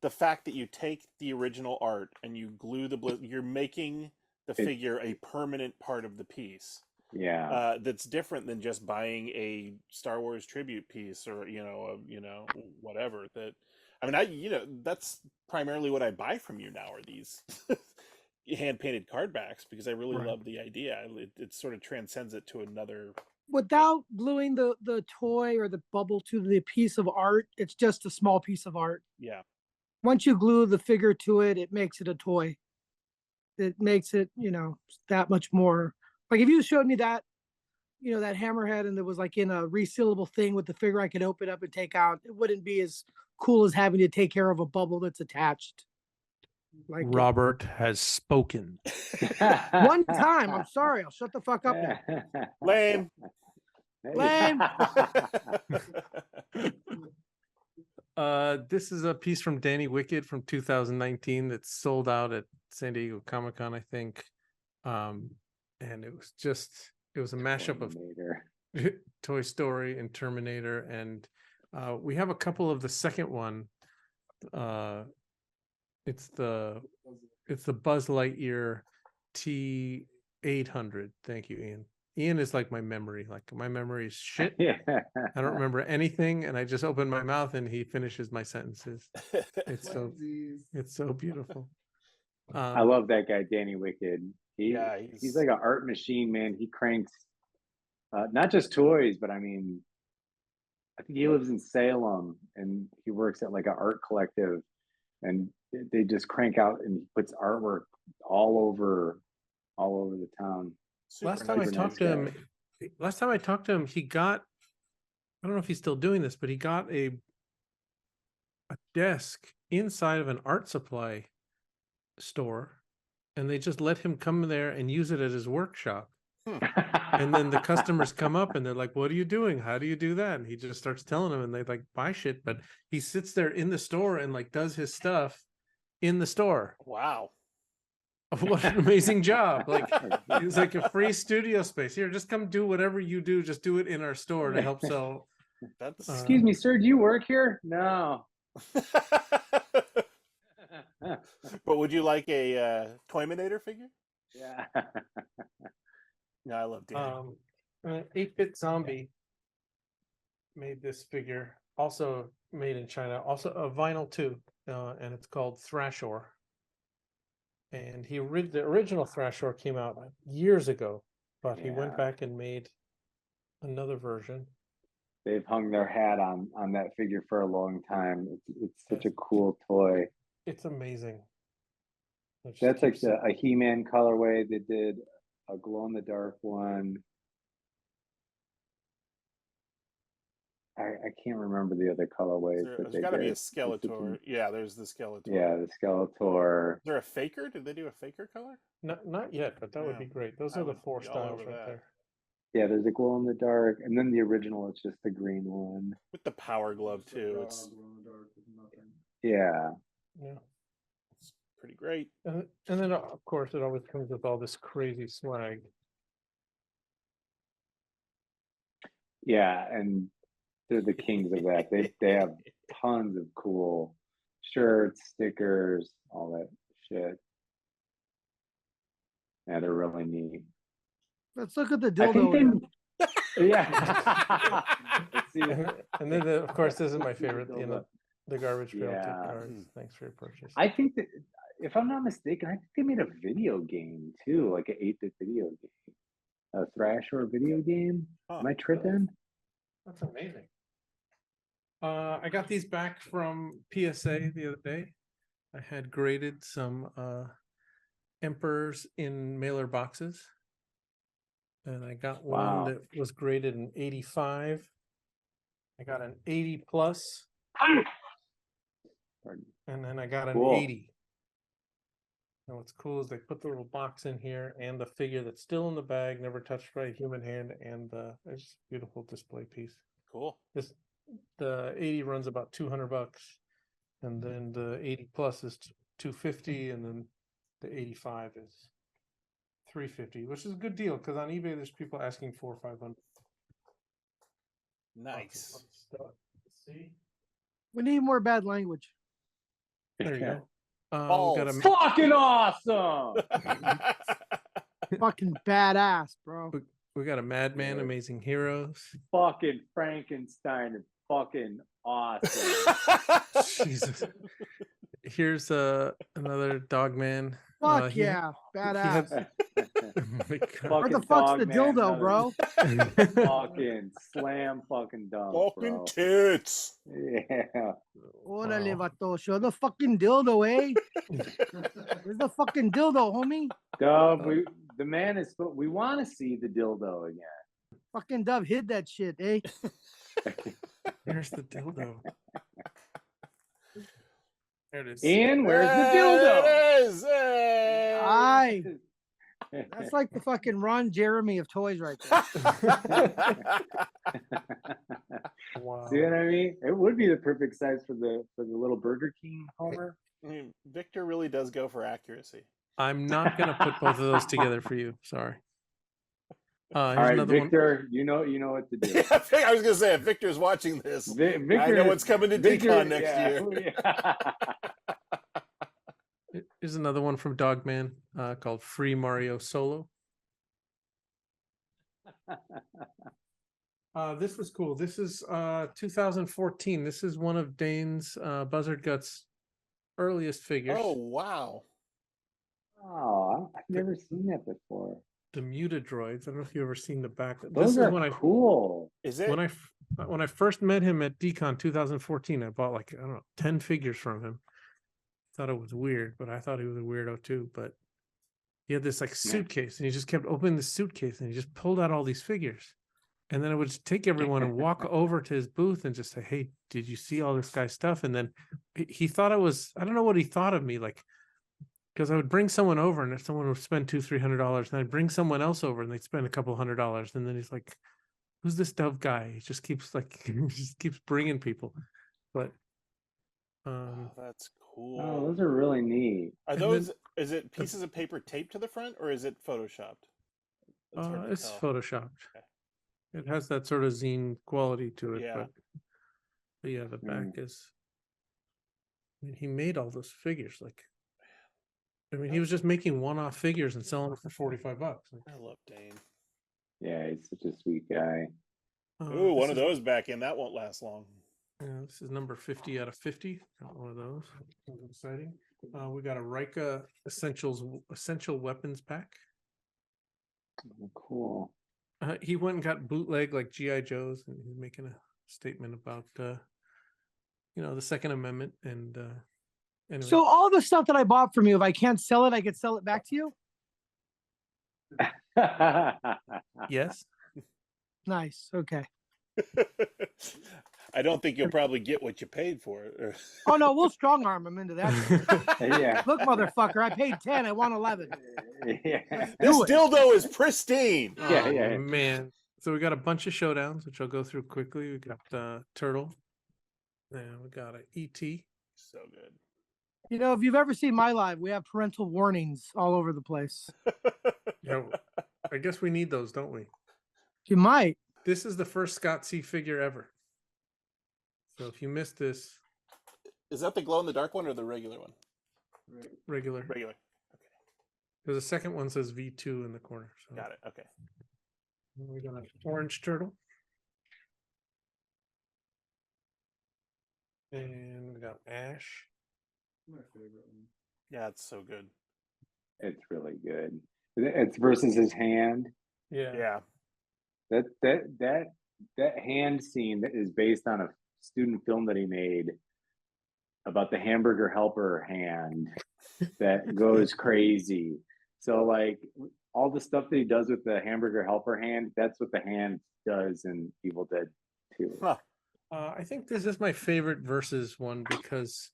the fact that you take the original art and you glue you're making the figure a permanent part of the piece. Yeah. That's different than just buying a Star Wars tribute piece or whatever. That I mean, that's primarily what I buy from you now are these hand painted card backs because I really Right. love the idea. It sort of transcends it to another. Without gluing the toy or the bubble to the piece of art, it's just a small piece of art. Yeah. Once you glue the figure to it, it makes it a toy. It makes it, that much more. Like if you showed me that, that hammerhead and it was like in a resealable thing with the figure I could open up and take out, it wouldn't be as cool as having to take care of a bubble that's attached. Like Robert has spoken. one time, I'm sorry, I'll shut the fuck up now. Lame. Lame. This is a piece from Danny Wicked from 2019 that's sold out at San Diego Comic-Con, I think. And it was a mashup of Toy Story and Terminator, and we have a couple of the second one. It's the Buzz Lightyear T800. Thank you, Ian. Ian is like my memory. Like my memory is shit. Yeah. I don't remember anything, and I just open my mouth and he finishes my sentences. It's so beautiful. I love that guy, Danny Wicked. He's like an art machine, man. He cranks not just toys, but I mean, I think he lives in Salem and he works at like an art collective, and they just crank out and he puts artwork all over the town. Last time I talked to him, he got, I don't know if he's still doing this, but he got a desk inside of an art supply store, and they just let him come there and use it at his workshop. And then the customers come up and they're like, what are you doing? How do you do that? And he just starts telling them and they like buy shit. But he sits there in the store and like does his stuff in the store. Wow. What an amazing job. Like it's like a free studio space. Here, just come do whatever you do. Just do it in our store to help sell. That's Excuse me, sir, do you work here? No. But would you like a Toyminator figure? Yeah. No, I love Dan. 8-Bit Zombie made this figure, also made in China, also a vinyl too, and it's called Thrashor. And the original Thrashor came out years ago, but he went Yeah. back and made another version. They've hung their hat on that figure for a long time. It's such a cool toy. It's amazing. It just That's like keeps- a He-Man colorway. They did a glow-in-the-dark one. I can't remember the other colorways. There's got to be a Skeletor. Yeah, there's the Skeletor. Yeah, the Skeletor. Is there a Faker? Did they do a Faker color? Not yet, but that would Yeah. be great. Those I are the would 4 be all styles over right that. there. Yeah, there's a glow-in-the-dark, and then the original is just the green one. With the Power Glove too. It's Yeah. Yeah. pretty great. And then of course it always comes with all this crazy swag. Yeah, and they're the kings of that. They have tons of cool shirts, stickers, all that shit. Yeah, they're really neat. Let's look at the I think dildo. yeah. Let's see. And then of course this is my favorite, you know, the garbage pail tip Yeah. cards. Thanks for your purchase. I think that if I'm not mistaken, I think they made a video game too, like an 8-bit video game, a Thrasher video game. Huh, Am I tripping? That's amazing. I got these back from PSA the other day. I had graded some Emperors in mailer boxes. And I got one Wow. that was graded an 85. I got an 80 plus, Pardon. and then I got an Cool. 80. And what's cool is they put the little box in here and the figure that's still in the bag, never touched by a human hand, and it's just a beautiful display piece. Cool. The 80 runs about $200, and then the 80 plus is 250, and then the 85 is $350, which is a good deal because on eBay there's people asking $400 or $500. Nice. See, We need more bad language. there you go. Balls. We got a Fucking awesome. Fucking badass, bro. we got a Madman, Yeah. Amazing Heroes. Fucking Frankenstein is fucking awesome. Jesus. Here's another Dogman. Fuck he- yeah, badass. Oh my God. Where the Fucking fuck's dog the man, dildo, another bro? Fucking slam fucking dunk, Fucking bro. tits. Yeah. Orale, Wow. vato. Show the fucking dildo, eh? Where's the fucking dildo, homie? Dub, the man is, we want to see the dildo again. Fucking Dove hid that shit, eh? Here's the dildo. There it is. Ian, where's the There dildo? it is. Hey. Aye. That's like the fucking Ron Jeremy of toys right there. Wow. See what I mean? It would be the perfect size for the little Burger King Homer. I mean, Victor really does go for accuracy. I'm not gonna put both of those together for you. Sorry. All Here's right, another one. Victor, you know what to do. I was gonna say, if Victor's watching this, Victor, I know what's coming to Victor, Decon next yeah, year. yeah. Here's another one from Dogman called Free Mario Solo. This was cool. This is 2014. This is one of Dane's Buzzard Guts' earliest figures. Oh wow! Oh, I've never seen that before. The Mutadroids. I don't know if you've ever seen the back. Those This are is when cool. Is it? when I first met him at Decon 2014. I bought like, I don't know, 10 figures from him. Thought it was weird, but I thought he was a weirdo too. But he had this like suitcase, and he just kept opening the suitcase, and he just pulled out all these figures. And then I would just take everyone and walk over to his booth and just say, "Hey, did you see all this guy's stuff?" And then he thought I don't know what he thought of me. Like, because I would bring someone over, and if someone would spend $200-300, and I'd bring someone else over, and they'd spend a couple $100, and then he's like, "Who's this dove guy?" He just keeps he just keeps bringing people. But Oh, that's cool. Oh, those are really neat. Are and those? then- Is it pieces of paper taped to the front, or is it photoshopped? It's hard to it's tell. photoshopped. Okay. It has that sort of zine quality to it, Yeah. but yeah, the back is. I mean, he made all those figures. I mean, he was just making one-off figures and selling them for $45. I love Dane. Yeah, he's such a sweet guy. Ooh, one this of is- those back in. That won't last long. Yeah, this is number 50 out of 50. Got one of those. That's exciting. We got a Rika Essential Weapons pack. Oh, cool. He went and got bootleg like GI Joes, and he's making a statement about the Second Amendment and anyway. So all the stuff that I bought from you, if I can't sell it, I could sell it back to you. Yes. Nice. Okay. I don't think you'll probably get what you paid for it. Oh no, we'll strong arm him into that. Yeah. Look, motherfucker, I paid 10. I want 11. Yeah. This Do it. dildo is pristine. Yeah, Oh, yeah. man. So we got a bunch of showdowns, which I'll go through quickly. We got Turtle. And we got a ET. So good. You know, if you've ever seen my live, we have parental warnings all over the place. Yeah, I guess we need those, don't we? You might. This is the first Scott C figure ever. So if you missed this, Is that the glow in the dark one or the regular one? regular. Regular. Because the second one says V2 in the corner. So Got it. Okay. we got an orange turtle. And we got Ash. My favorite one. Yeah, it's so good. It's really good. It's versus his hand. Yeah. Yeah. That hand scene that is based on a student film that he made about the hamburger helper hand that goes crazy. So like all the stuff that he does with the hamburger helper hand, that's what the hand does in Evil Dead 2. Huh. I think this is my favorite versus one because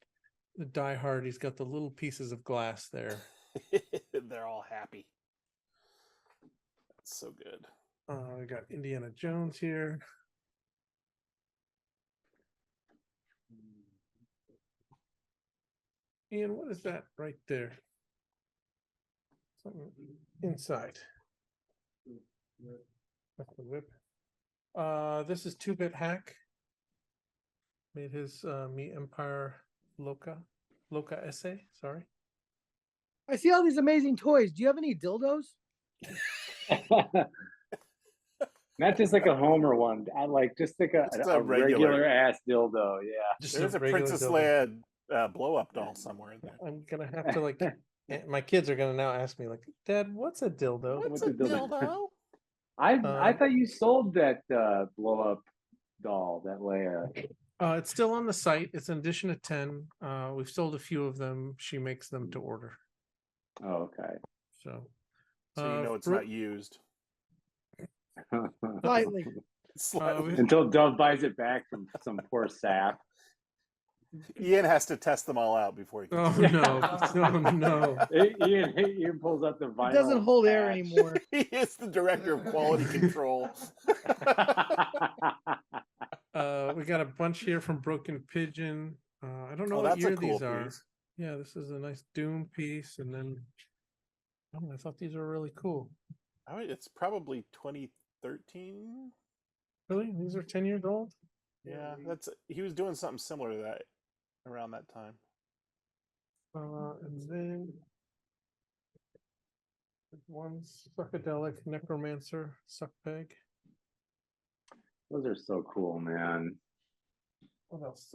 the Die Hard, he's got the little pieces of glass there. They're all happy. That's so good. We got Indiana Jones here. Ian, what is that right there? Something inside. That's the whip. This is 2-Bit Hack. Made his Me Empire Loca essay. Sorry. I see all these amazing toys. Do you have any dildos? Not just like a Homer one. I like just like a regular ass dildo. Yeah. Just There's a regular Princess dildo. Leia blow up doll somewhere in there. I'm gonna have to like. My kids are gonna now ask me like, Dad, what's a dildo? What's a dildo? I thought you sold that blow up doll, that Leia. It's still on the site. It's an edition of 10. We've sold a few of them. She makes them to order. Oh, okay. So So you know it's not used. Slightly. Slightly. Until Dove buys it back from some poor sap. Ian has to test them all out before he can. Oh no. Ian pulls up the vinyl. It doesn't hold air patch. anymore. He is the director of quality control. We got a bunch here from Broken Pigeon. I don't know Oh, what that's a year cool these are. piece. Yeah, this is a nice Doom piece, and then I thought these were really cool. I mean, it's probably 2013. Really, these are 10 years old. Yeah, he was doing something similar to that around that time. And then one psychedelic necromancer suckpeg. Those are so cool, man. What else?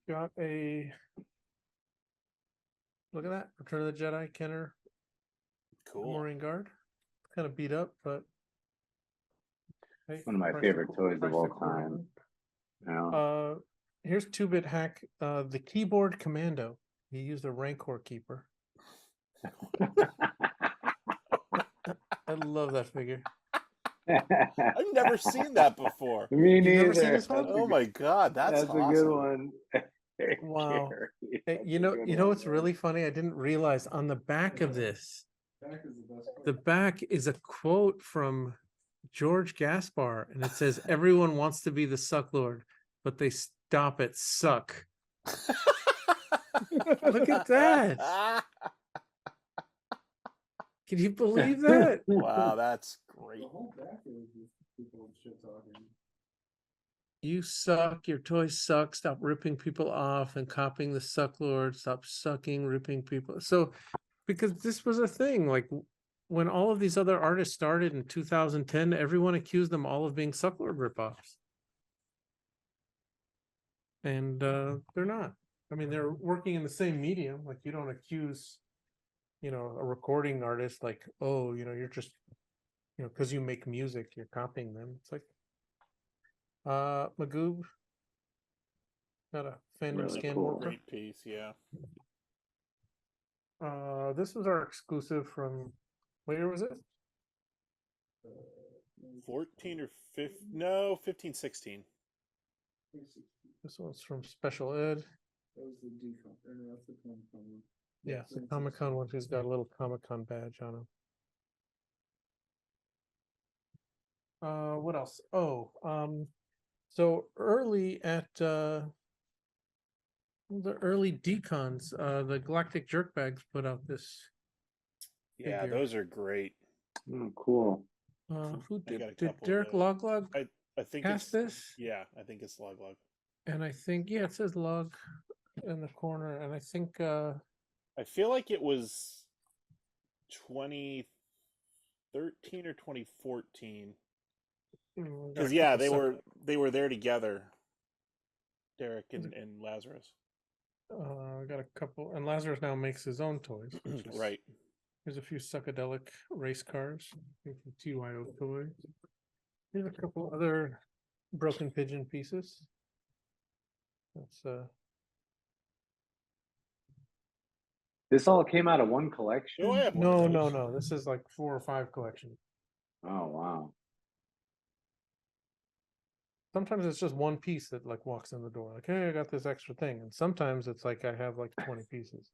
Got a look at that Return of the Jedi Kenner Cool. Marine Guard. Kind of beat up, but hey, One of my price favorite to- toys of price all to quality. time. Yeah. Here's 2-Bit Hack. The Keyboard Commando. He used a Rancor keeper. I love that figure. I've never seen that before. Me You've never neither. seen this one? Oh my god, that's a awesome. good one. Wow. Hey, That's you a know, good you know one, what's man. really funny? I didn't realize on the back of this, Back is the best part. the back is a quote from George Gaspar, and it says, "Everyone wants to be the suck lord, but they stop at suck." Look at that! Can you believe that? Wow, that's great. The whole back is just people shit talking. You suck, your toys suck, stop ripping people off and copying the suck lord, stop sucking, ripping people. So, because this was a thing, like when all of these other artists started in 2010, everyone accused them all of being suck lord ripoffs. And they're not. I mean, they're working in the same medium. Like, you don't accuse, you know, a recording artist like, oh, you know, you're just, you know, because you make music, you're copying them. It's like, Magoob, not a fandom Really scan cool. worker. Great piece, yeah. This was our exclusive from, what year was it? 14 or 15? No, 15, 16. This one's from Special Ed. That was the decom, or no, that's the Comic-Con one. Yeah, it's the Comic-Con one. He's got a little Comic-Con badge on him. What else? Oh, so early at the early decons, the Galactic Jerkbags put out this. Yeah, Figure. those are great. Oh, cool. Who I got a did couple of Derek those. Loglog I think cast it's this? yeah, I think it's Log. And I think, yeah, it says log in the corner, and I think I feel like it was 2013 or 2014. Because yeah, they were there together. Derek and Lazarus. I got a couple, and Lazarus now makes his own toys. Which is, Right. Here's a few psychedelic race cars from TYO Toys. Here's a couple other broken pigeon pieces. That's This all came out of one collection? Oh, I have one of no. those. This is like 4 or 5 collections. Oh, wow. Sometimes it's just one piece that like walks in the door, like, hey, I got this extra thing, and sometimes it's like I have like 20 pieces.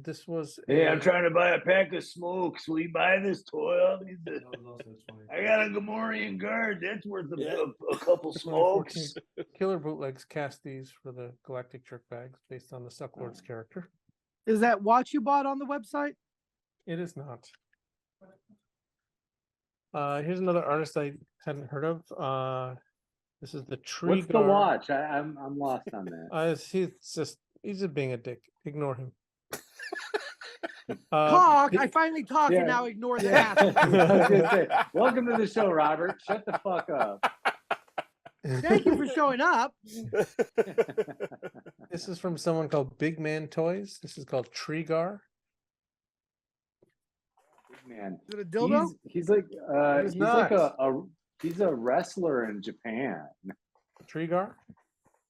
This was Hey, I'm trying to buy a pack of smokes. Will you buy this toy? That was also 20. I got a Gamorrean guard. That's worth Yeah. a couple 2014 smokes. Killer Bootlegs cast these for the Galactic Jerk Bags based on the Sucklord's character. Is that watch you bought on the website? It is not. Here's another artist I hadn't heard of. This is the Tree What's the watch? I'm lost on that. He's just being a dick. Ignore him. Talk. I finally talk yeah. and now ignore the Yeah. ass. I was gonna say, welcome to the show, Robert. Shut the fuck up. Thank you for showing up. This is from someone called Big Man Toys. This is called Treegar. Man, Is it a dildo? he's like It is he's not. like he's a wrestler in Japan. Treegar?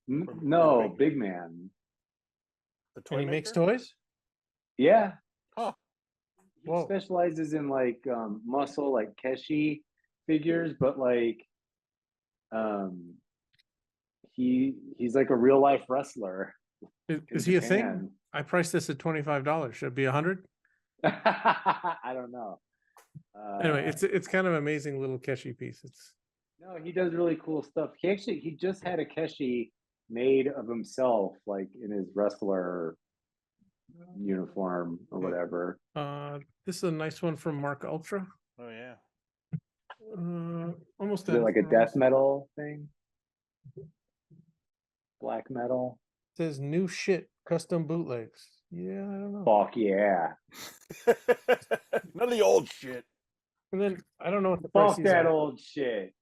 No, big man. The toy And he makes maker? toys? Yeah. Huh. He Whoa. specializes in like muscle, like Keshi figures, but like he's like a real life wrestler. Is he a thing? Japan. I priced this at $25. Should it be 100? I don't know. Anyway, it's kind of amazing little Keshi piece. It's No, he does really cool stuff. He just had a Keshi made of himself, like in his wrestler uniform or whatever. this is a nice one from Mark Ultra. Oh yeah. Almost Is it like a death metal thing? Black metal? Says new shit, custom bootlegs. Yeah, I don't know. Fuck yeah. None of the old shit. And then I don't know what the price Fuck these that are, old shit.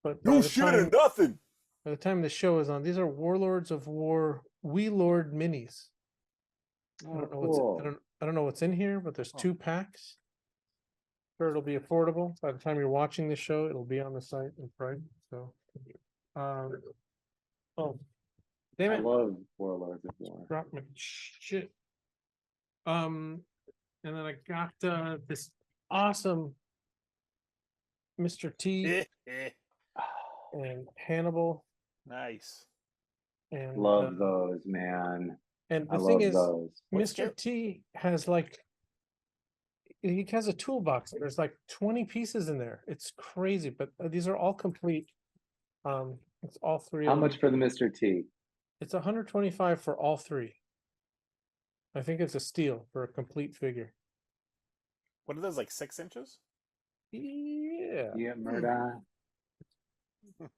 but No shit or nothing. by the time the show is on, these are Warlords of War Wee Lord minis. I Oh, don't know cool. I don't know what's in here, but there's 2 packs. Sure, it'll be affordable. By the time you're watching the show, it'll be on the site in price. So, oh, damn I it! love Warlords of War. Drop my shit. And then I got this awesome Mr. T and Hannibal Nice. and Love those, man. And I the thing love is, those. What Mr. scale? T has like, he has a toolbox. There's like 20 pieces in there. It's crazy, but these are all complete. It's all three. How of much them. for the Mr. T? It's 125 for all three. I think it's a steal for a complete figure. What are those, like 6 inches? Yeah. Yeah, Murdoch.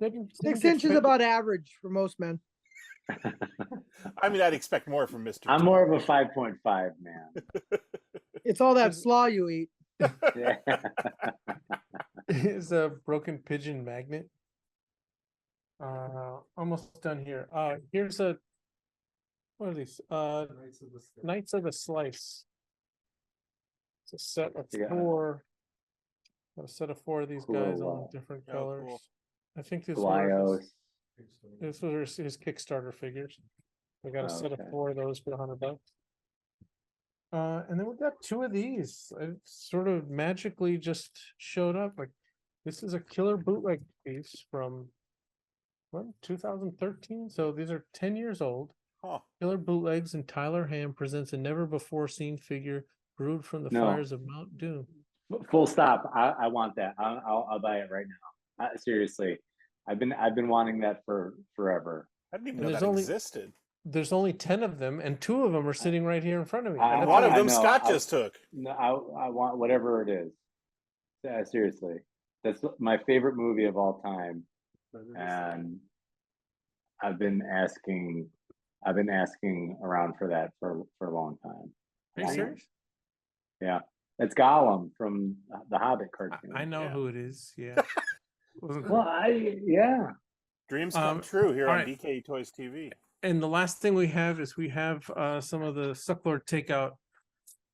Didn't 6 get inches fit- about average for most men. I mean, I'd expect more from Mr. I'm T. more of a 5.5 man. It's all that Is- slaw you eat. Yeah. is a broken pigeon magnet. Almost done here. Here's a, what are these? Knights of the Slice. It's a set of Yeah. 4. A set of 4 of these guys, all Cool. in different Oh, colors. cool. I think this Glyos. was his Kickstarter figures. We got a set of Okay. 4 of those for $100. And then we got 2 of these. It sort of magically just showed up. Like, this is a killer bootleg piece from 2013. So these are 10 years old. Huh. Killer bootlegs, and Tyler Ham presents a never before seen figure brewed from the No. fires of Mount Doom. Full stop. I want that. I'll buy it right now. Seriously, I've been wanting that for forever. I didn't even And know there's that only- existed. There's only 10 of them, and 2 of them are sitting right here in front of me. I- And one of I them know, Scott I'll- just took. No, I want whatever it is. Yeah, seriously, that's my favorite movie of all time, and I've been asking around for that for a long time. Are you serious? Yeah, it's Gollum from the Hobbit cartoon. I know Yeah. who it is. Yeah. Wasn't- Well, yeah. Dreams come true here all on right. DKE Toys TV. And the last thing we have is some of the Sucklord takeout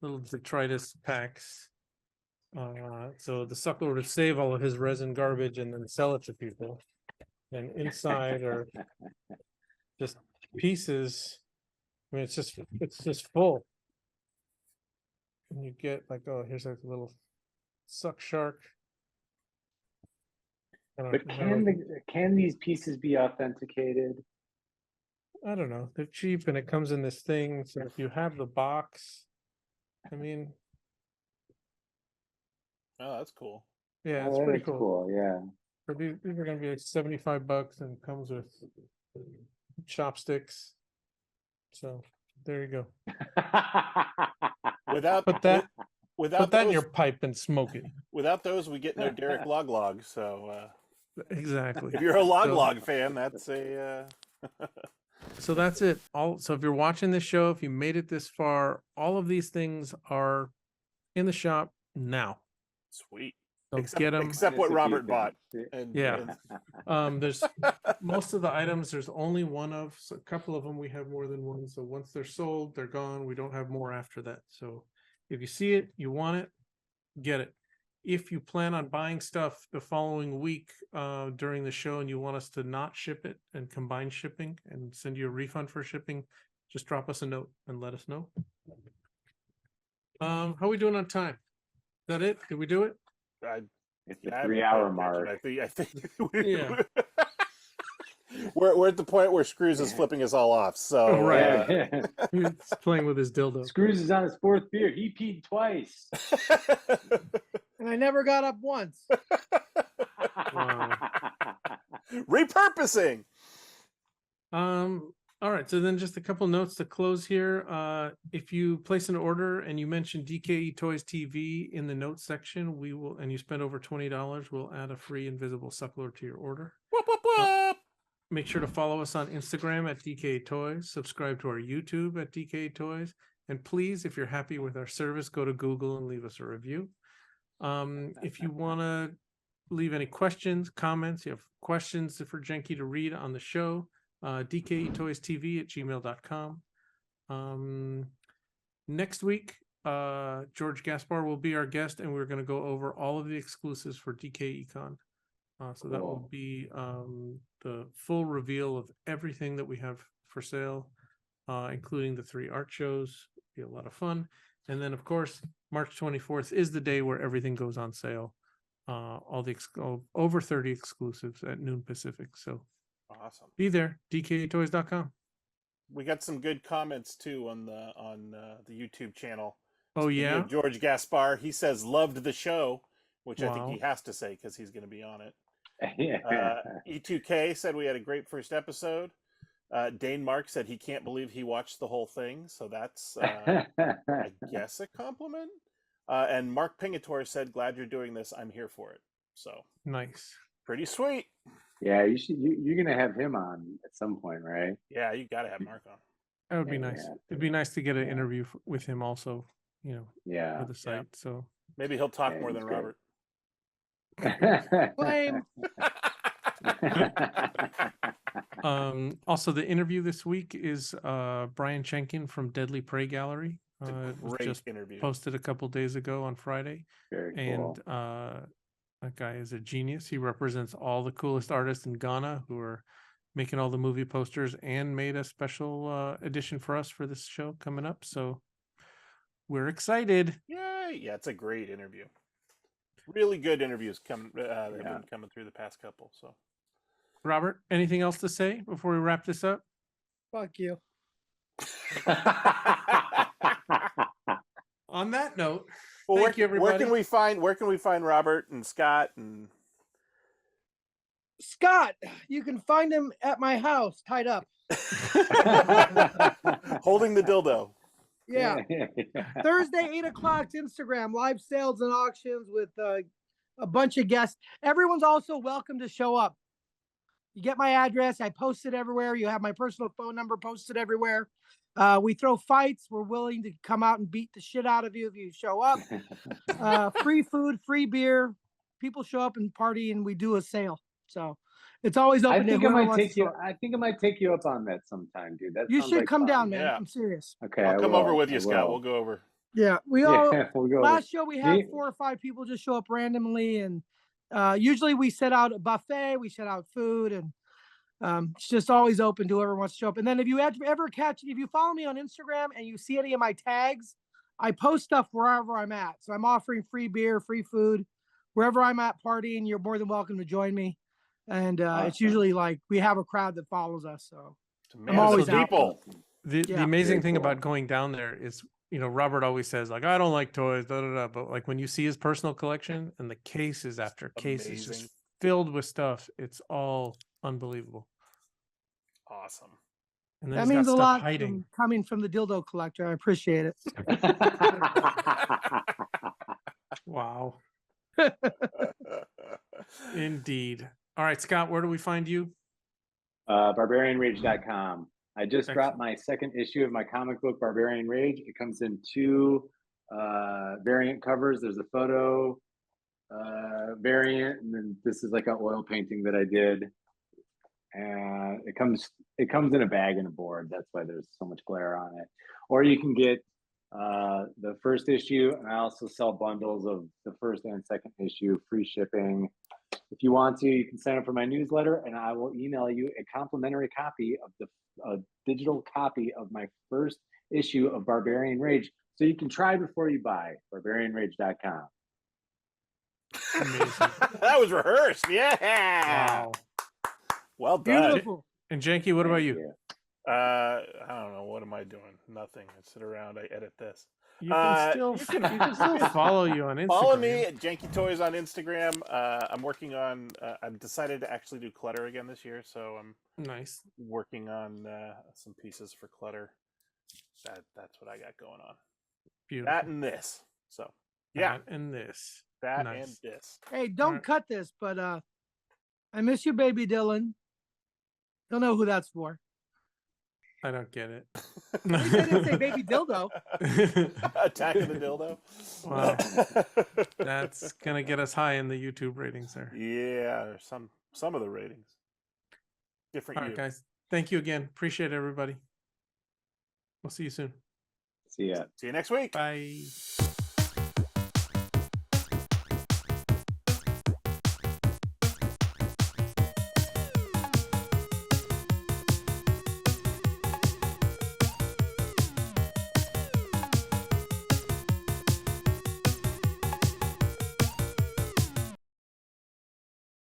little detritus packs. So the Sucklord would save all of his resin garbage and then sell it to people. And inside are just pieces. I mean, it's just full. And you get like, oh, here's like a little suck shark. But can these pieces be authenticated? I don't know. They're cheap and it comes in this thing. So if you have the box, I mean, Oh, that's cool. yeah, Oh, it's that pretty is cool. Yeah. But these are gonna be like $75 and comes with chopsticks. So there you go. Without Put that without put that in those, your pipe and smoke it. without those, we get no Derek Log. So Exactly. if you're a So- Log fan, that's a. So that's it. So if you're watching this show, if you made it this far, all of these things are in the shop now. Sweet. So Except, get them. except what Just a few Robert bought. things. And, Yeah. and- There's most of the items, there's only one of, so a couple of them we have more than one. So once they're sold, they're gone. We don't have more after that. So if you see it, you want it, get it. If you plan on buying stuff the following week during the show and you want us to not ship it and combine shipping and send you a refund for shipping, just drop us a note and let us know. How are we doing on time? Is that it? Did we do it? It's the I haven't 3-hour paid mark. attention. I think we, Yeah. we're at the point where Scrooze is flipping us all off. So Right. He's playing with his dildo. Scrooze is on his 4th beer. He peed twice. And I never got up once. Wow. repurposing. All right, so then just a couple notes to close here. If you place an order and you mention DKE Toys TV in the notes section, we will, and you spend over $20, we'll add a free invisible Sucklord to your order. Whoop, whoop, whoop. Make sure to follow us on Instagram at DKE Toys, subscribe to our YouTube at DKE Toys, and please, if you're happy with our service, go to Google and leave us a review. If you want to leave any questions, comments, you have questions for Janky to read on the show, DKE Toys TV at gmail.com. Next week, George Gaspar will be our guest, and we're going to go over all of the exclusives for DKE Con. So that will Cool. be the full reveal of everything that we have for sale, including the 3 art shows. Be a lot of fun. And then, of course, March 24th is the day where everything goes on sale. All the over 30 exclusives at noon Pacific. So Awesome. be there, dketoys.com. We got some good comments too on the YouTube channel. Oh Speaking yeah. of George Gaspar, he says loved the show, which I think Wow. he has to say because he's going to be on it. Yeah. E2K said we had a great first episode. Dane Mark said he can't believe he watched the whole thing, so that's I guess a compliment. And Mark Pingator said, "Glad you're doing this. I'm here for it." So Nice. pretty sweet. Yeah, you're gonna have him on at some point, right? Yeah, you got to have Mark on. That would be Yeah, nice. yeah. It'd be nice to get an Yeah. interview with him also, Yeah. for the site. So Maybe he'll talk Yeah, more he's than great. Robert. Claim. also the interview this week is Brian Schenkin from Deadly Prey Gallery. It's a It was great just interview. posted a couple days ago on Friday. Very And cool. that guy is a genius. He represents all the coolest artists in Ghana who are making all the movie posters and made a special edition for us for this show coming up. So we're excited. Yay! Yeah, it's a great interview. Really good interviews coming. That have Yeah. been coming through the past couple. So Robert, anything else to say before we wrap this up? Fuck you. On that note, well, thank you, where everybody. can we find Robert and Scott and Scott, you can find him at my house, tied up. holding the dildo? Yeah. Thursday, 8 o'clock, Instagram, live sales and auctions with a bunch of guests. Everyone's also welcome to show up. You get my address. I post it everywhere. You have my personal phone number posted everywhere. We throw fights. We're willing to come out and beat the shit out of you if you show up. Free food, free beer. People show up and party, and we do a sale. So it's always open. I think to I whoever might wants take to show you. up. I think I might take you up on that sometime, dude. That You sounds should like come fun. down, man. Yeah. I'm serious. Okay, I'll come over will. with you, I Scott. will. We'll go over. Yeah, we all. Yeah, we'll go. over. Last show we had Me- 4 or 5 people just show up randomly, and usually we set out a buffet, we set out food, and it's just always open to whoever wants to show up. And then if you if you follow me on Instagram and you see any of my tags, I post stuff wherever I'm at. So I'm offering free beer, free food, wherever I'm at partying. You're more than welcome to join me. And it's Awesome. usually like we have a crowd that follows us. So I'm always always out. people. The Yeah. amazing Very thing cool. about going down there is, Robert always says like, I don't like toys, da da da. But like when you see his personal collection and the cases after cases Amazing. just filled with stuff, it's all unbelievable. Awesome. And then that he's got means a stuff lot hiding. coming from the dildo collector. I appreciate it. Wow. Indeed. All right, Scott, where do we find you? Barbarianrage.com. I just dropped my second issue of my comic book, Barbarian Rage. It comes in 2 variant covers. There's a photo variant, and then this is like an oil painting that I did. And it comes in a bag and a board. That's why there's so much glare on it. Or you can get the first issue, and I also sell bundles of the first and second issue, free shipping. If you want to, you can sign up for my newsletter, and I will email you a complimentary copy of a digital copy of my first issue of Barbarian Rage, so you can try before you buy. Barbarianrage.com. Amazing. That was rehearsed. Yeah. Wow. Well done. Beautiful. And Janky, what about Thank you? I don't know. What am I doing? Nothing. I sit around. I edit this. You can still follow you on Instagram. Follow me at Janky Toys on Instagram. I'm working on. I've decided to actually do clutter again this year, so I'm Nice. working on some pieces for clutter. That's what I got going on. Beautiful. That and this. So yeah, That and this. that nice. and this. Hey, don't right. cut this, but I miss you, baby Dylan. Don't know who that's for. I don't get it. At least I didn't say baby dildo. Attack of the dildo. Wow. That's gonna get us high in the YouTube ratings there. Yeah, some of the ratings. Different. All right, you. guys. Thank you again. Appreciate it, everybody. We'll see you soon. See ya. See you next week. Bye.